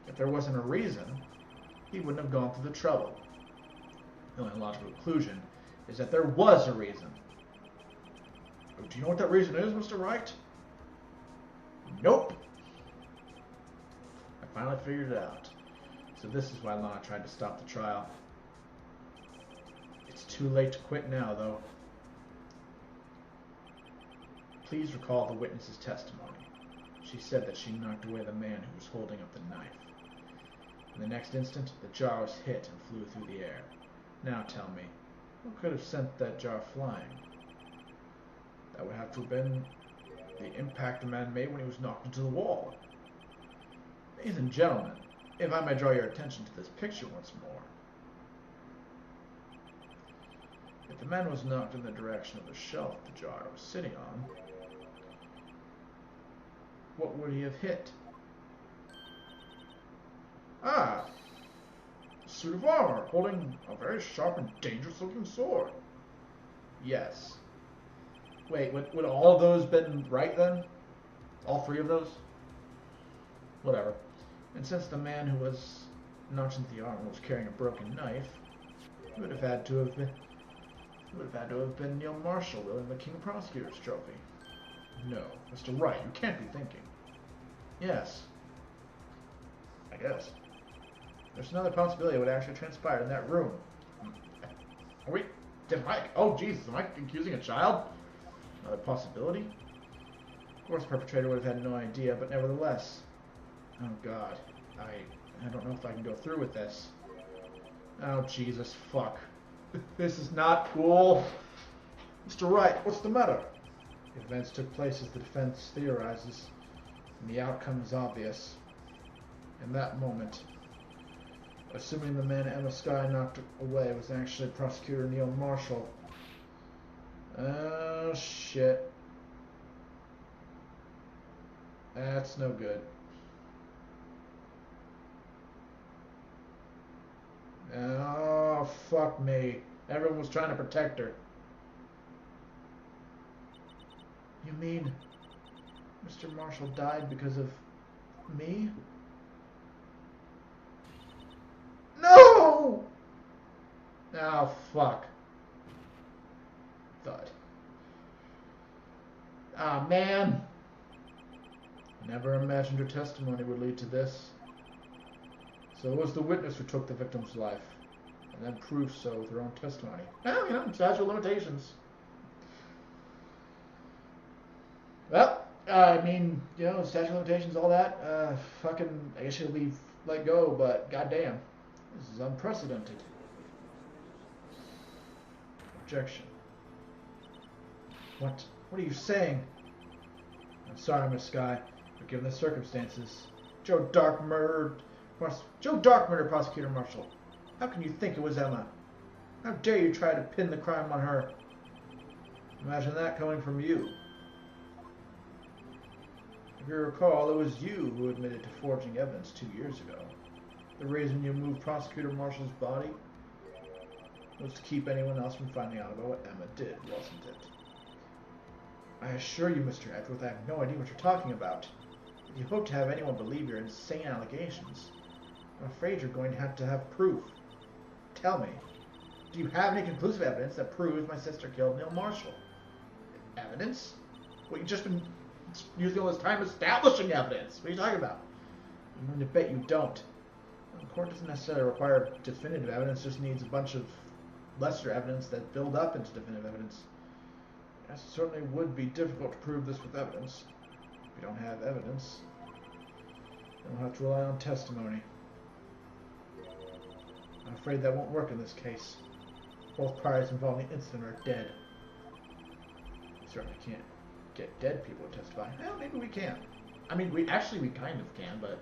If there wasn't a reason, he wouldn't have gone through the trouble. The only logical conclusion is that there was a reason. Do you know what that reason is, Mr. Wright? Nope. I finally figured it out. So this is why Lana tried to stop the trial. It's too late to quit now, though. Please recall the witness's testimony. She said that she knocked away the man who was holding up the knife. In the next instant, the jar was hit and flew through the air. Now tell me, what could have sent that jar flying? That would have to have been the impact the man made when he was knocked into the wall. Ladies and gentlemen, if I may draw your attention to this picture once more. If the man was knocked in the direction of the shelf the jar was sitting on, what would he have hit? Ah! A suit of armor, holding a very sharp and dangerous-looking sword. Yes. Wait, would all of those been right then? All three of those? Whatever. And since the man who was knocked into the armor was carrying a broken knife, he would have had to have been Neil Marshall wielding the King Prosecutor's trophy. No, Mr. Wright, you can't be thinking. Yes. I guess. There's another possibility of what actually transpired in that room. Are we... Oh, Jesus, am I accusing a child? Another possibility? Of course the perpetrator would have had no idea, but nevertheless... Oh, God. I don't know if I can go through with this. Oh, Jesus, fuck. This is not cool. Mr. Wright, what's the matter? The events took place as the defense theorizes, and the outcome is obvious. In that moment, assuming the man Emma Sky knocked away was actually Prosecutor Neil Marshall. Oh, shit. That's no good. Oh, fuck me. Everyone was trying to protect her. You mean Mr. Marshall died because of me? No! Oh, fuck. Thud. Ah, man. Never imagined her testimony would lead to this. So it was the witness who took the victim's life, and then proved so with her own testimony. Well, you know, statute of limitations. Well, I mean, you know, statute of limitations, all that, fucking, I guess she'll be let go, but goddamn, this is unprecedented. Objection. What? What are you saying? I'm sorry, Miss Skye, but given the circumstances, Joe Dark murdered Prosecutor Marshall. How can you think it was Emma? How dare you try to pin the crime on her? Imagine that coming from you. If you recall, it was you who admitted to forging evidence 2 years ago. The reason you moved Prosecutor Marshall's body was to keep anyone else from finding out about what Emma did, wasn't it? I assure you, Mr. Edgeworth, I have no idea what you're talking about. If you hope to have anyone believe your insane allegations, I'm afraid you're going to have proof. Tell me, do you have any conclusive evidence that proves my sister killed Neil Marshall? Evidence? Well, you've just been using all this time establishing evidence. What are you talking about? I'm going to bet you don't. The court doesn't necessarily require definitive evidence, just needs a bunch of lesser evidence that build up into definitive evidence. Yes, it certainly would be difficult to prove this with evidence. If you don't have evidence, then we'll have to rely on testimony. I'm afraid that won't work in this case. Both parties involved in the incident are dead. We certainly can't get dead people to testify. Well, maybe we can. I mean, we kind of can, but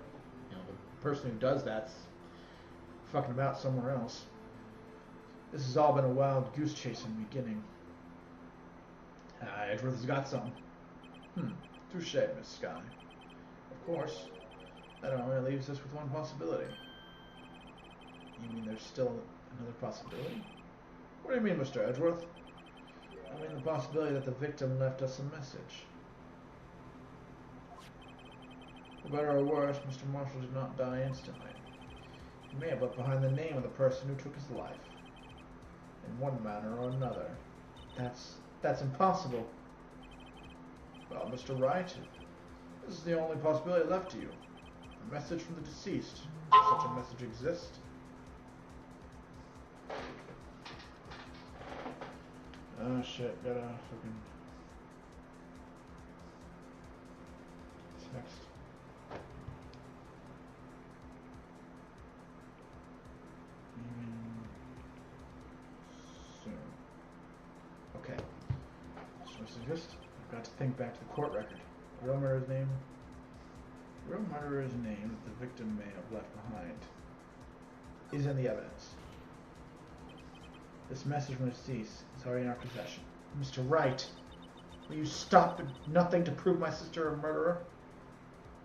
you know, the person who does that's fucking about somewhere else. This has all been a wild goose chase in the beginning. Edgeworth has got something. Touche, Miss Skye. Of course, that only leaves us with one possibility. You mean there's still another possibility? What do you mean, Mr. Edgeworth? I mean the possibility that the victim left us a message. For better or worse, Mr. Marshall did not die instantly. He may have left behind the name of the person who took his life. In one manner or another. That's impossible. Well, Mr. Wright, this is the only possibility left to you. A message from the deceased. Does such a message exist? Oh shit, gotta fucking text. Soon. Okay. Just I've got to think back to the court record. The real murderer's name that the victim may have left behind is in the evidence. This message from the deceased is already in our possession. Mr. Wright, will you stop at nothing to prove my sister a murderer?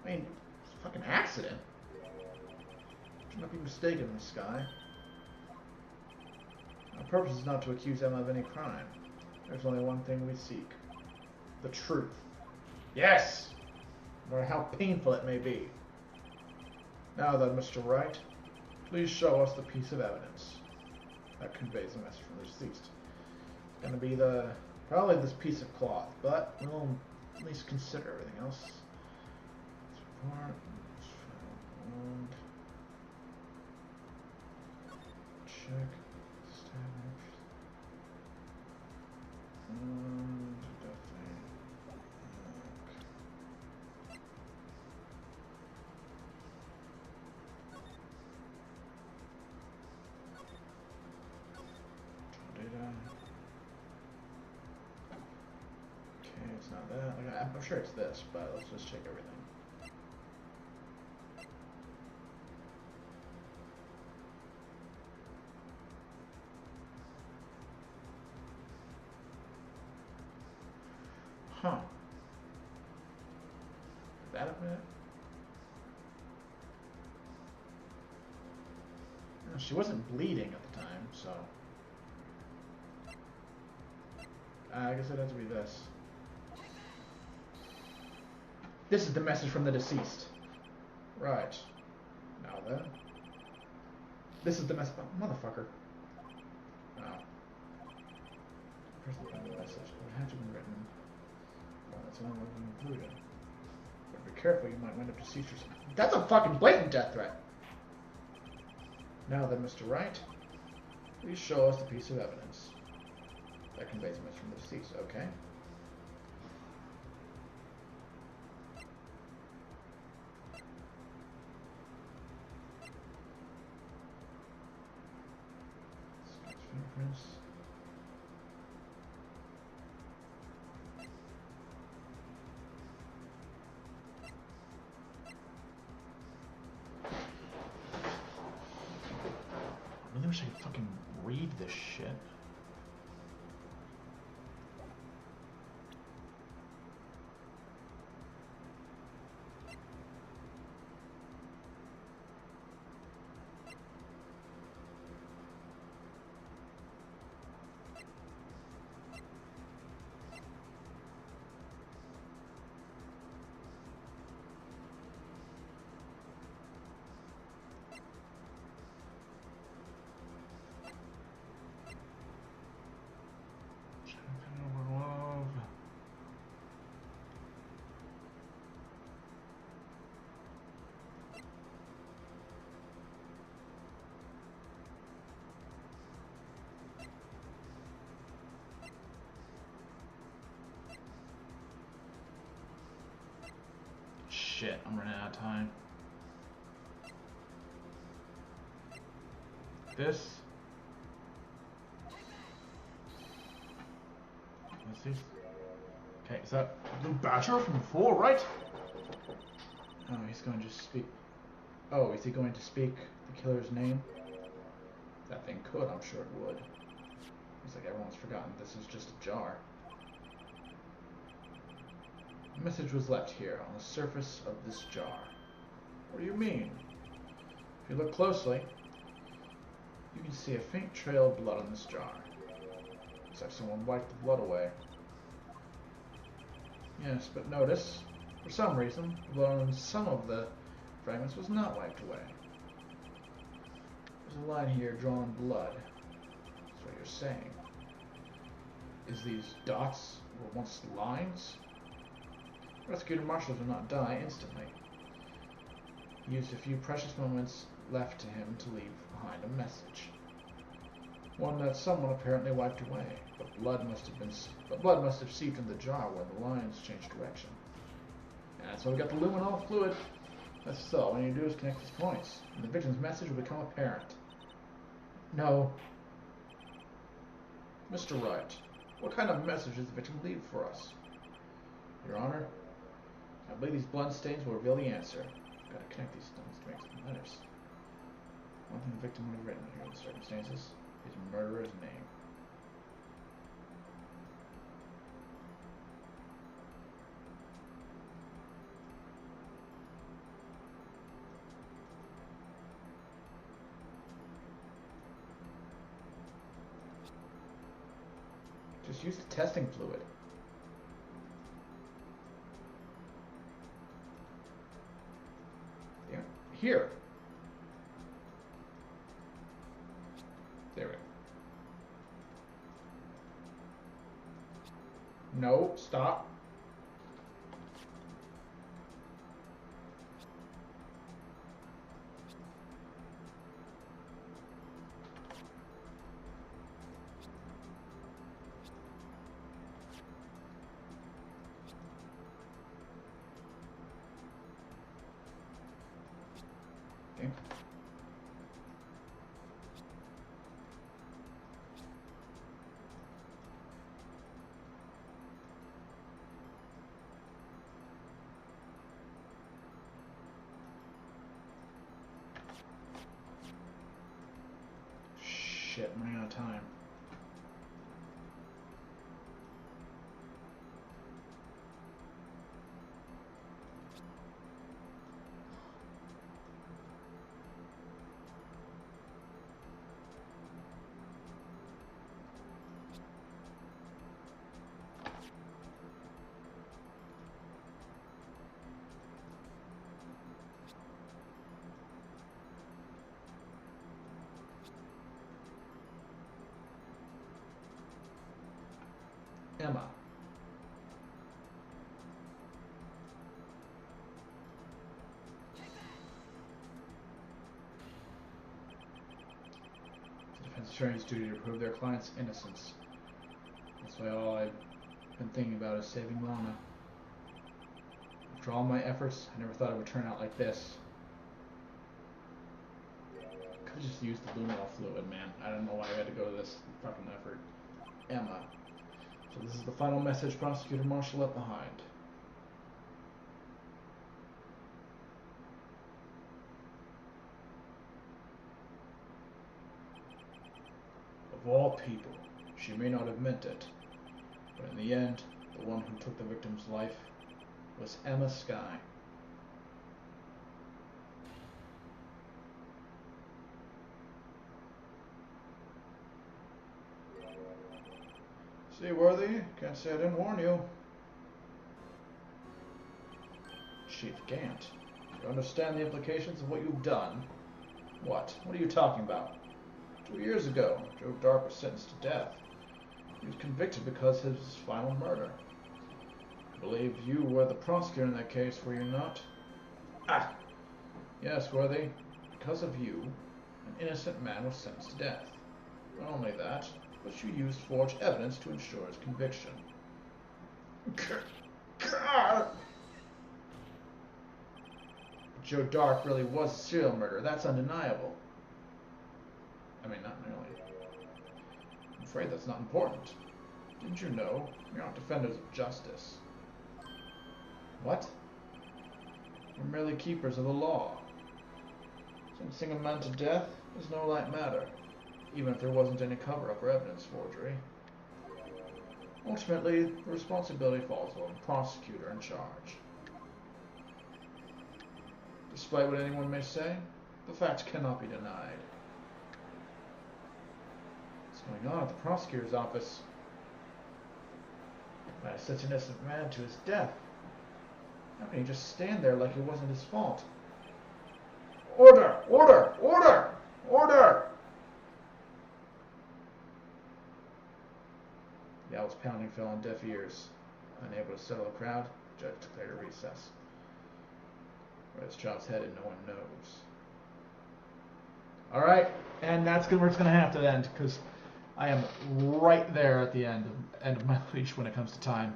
I mean, it's a fucking accident. Should not be mistaken, Miss Skye. Our purpose is not to accuse Emma of any crime. There's only one thing we seek. The truth. Yes! No matter how painful it may be. Now then, Mr. Wright, please show us the piece of evidence that conveys a message from the deceased. It's going to be probably this piece of cloth, but we'll at least consider everything else. Report, check, established, and definitely. Okay, it's not that. I'm sure it's this, but let's just check everything. Huh. That a minute? No, she wasn't bleeding at the time, so. I guess it has to be this. This is the message from the deceased. Right. Now then. This is the message. Oh, motherfucker. Now. Here's the message. It would have to be written. Well, that's only one included. But be careful, you might wind up deceased or something. That's a fucking blatant death threat! Now then, Mr. Wright, please show us the piece of evidence that conveys a message from the deceased. Okay. Fingerprints. I really wish I could fucking read this shit. Shit, I'm running out of time. This. Let's see. Okay, is that Blue Badger from before, right? Oh, he's going to speak. Oh, is he going to speak the killer's name? That thing could, I'm sure it would. It's like everyone's forgotten this is just a jar. A message was left here on the surface of this jar. What do you mean? If you look closely, you can see a faint trail of blood on this jar. Looks like someone wiped the blood away. Yes, but notice, for some reason, the blood on some of the fragments was not wiped away. There's a line here drawn in blood. That's what you're saying. Is these dots were once lines? Prosecutor Marshall did not die instantly. He used a few precious moments left to him to leave behind a message. One that someone apparently wiped away, but blood must have seeped in the jar when the lines changed direction. And so we got the luminol fluid. That's all we need to do is connect these points, and the victim's message will become apparent. No. Mr. Wright, what kind of message does the victim leave for us? Your Honor, I believe these blood stains will reveal the answer. I've got to connect these stones to make some letters. One thing the victim would have written here in the circumstances, his murderer's name. Just use the testing fluid. Yeah. Here. There we go. No, stop. Okay. Shit, I'm running out of time. Emma. It's the defense attorney's duty to prove their client's innocence. That's why all I've been thinking about is saving Lana. After all my efforts, I never thought it would turn out like this. Could have just used the luminol fluid, man. I don't know why I had to go to this fucking effort. Emma. So this is the final message Prosecutor Marshall left behind. Of all people, she may not have meant it, but in the end, the one who took the victim's life was Emma Skye. See, Worthy, can't say I didn't warn you. Chief Gant, you understand the implications of what you've done? What? What are you talking about? 2 years ago, Joe Dark was sentenced to death. He was convicted because of his final murder. I believe you were the prosecutor in that case, were you not? Ah! Yes, Worthy. Because of you, an innocent man was sentenced to death. Not only that, but you used forged evidence to ensure his conviction. Joe Dark really was a serial murderer. That's undeniable. I mean, not really. I'm afraid that's not important. Didn't you know? You're not defenders of justice. What? We're merely keepers of the law. Sentencing a man to death is no light matter, even if there wasn't any cover-up or evidence forgery. Ultimately, the responsibility falls on the prosecutor in charge. Despite what anyone may say, the facts cannot be denied. What's going on at the prosecutor's office? Why is such an innocent man to his death? How can he just stand there like it wasn't his fault? Order! Order! Order! Order! The owl's pounding fell on deaf ears. Unable to settle the crowd, the judge declared a recess. Where this child's headed, no one knows. Alright, and that's where it's going to have to end, because I am right there at the end of my leash when it comes to time.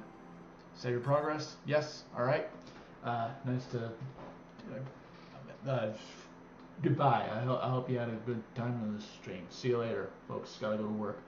Save your progress? Yes? Alright. Nice to... goodbye. I hope you had a good time on this stream. See you later, folks. Gotta go to work.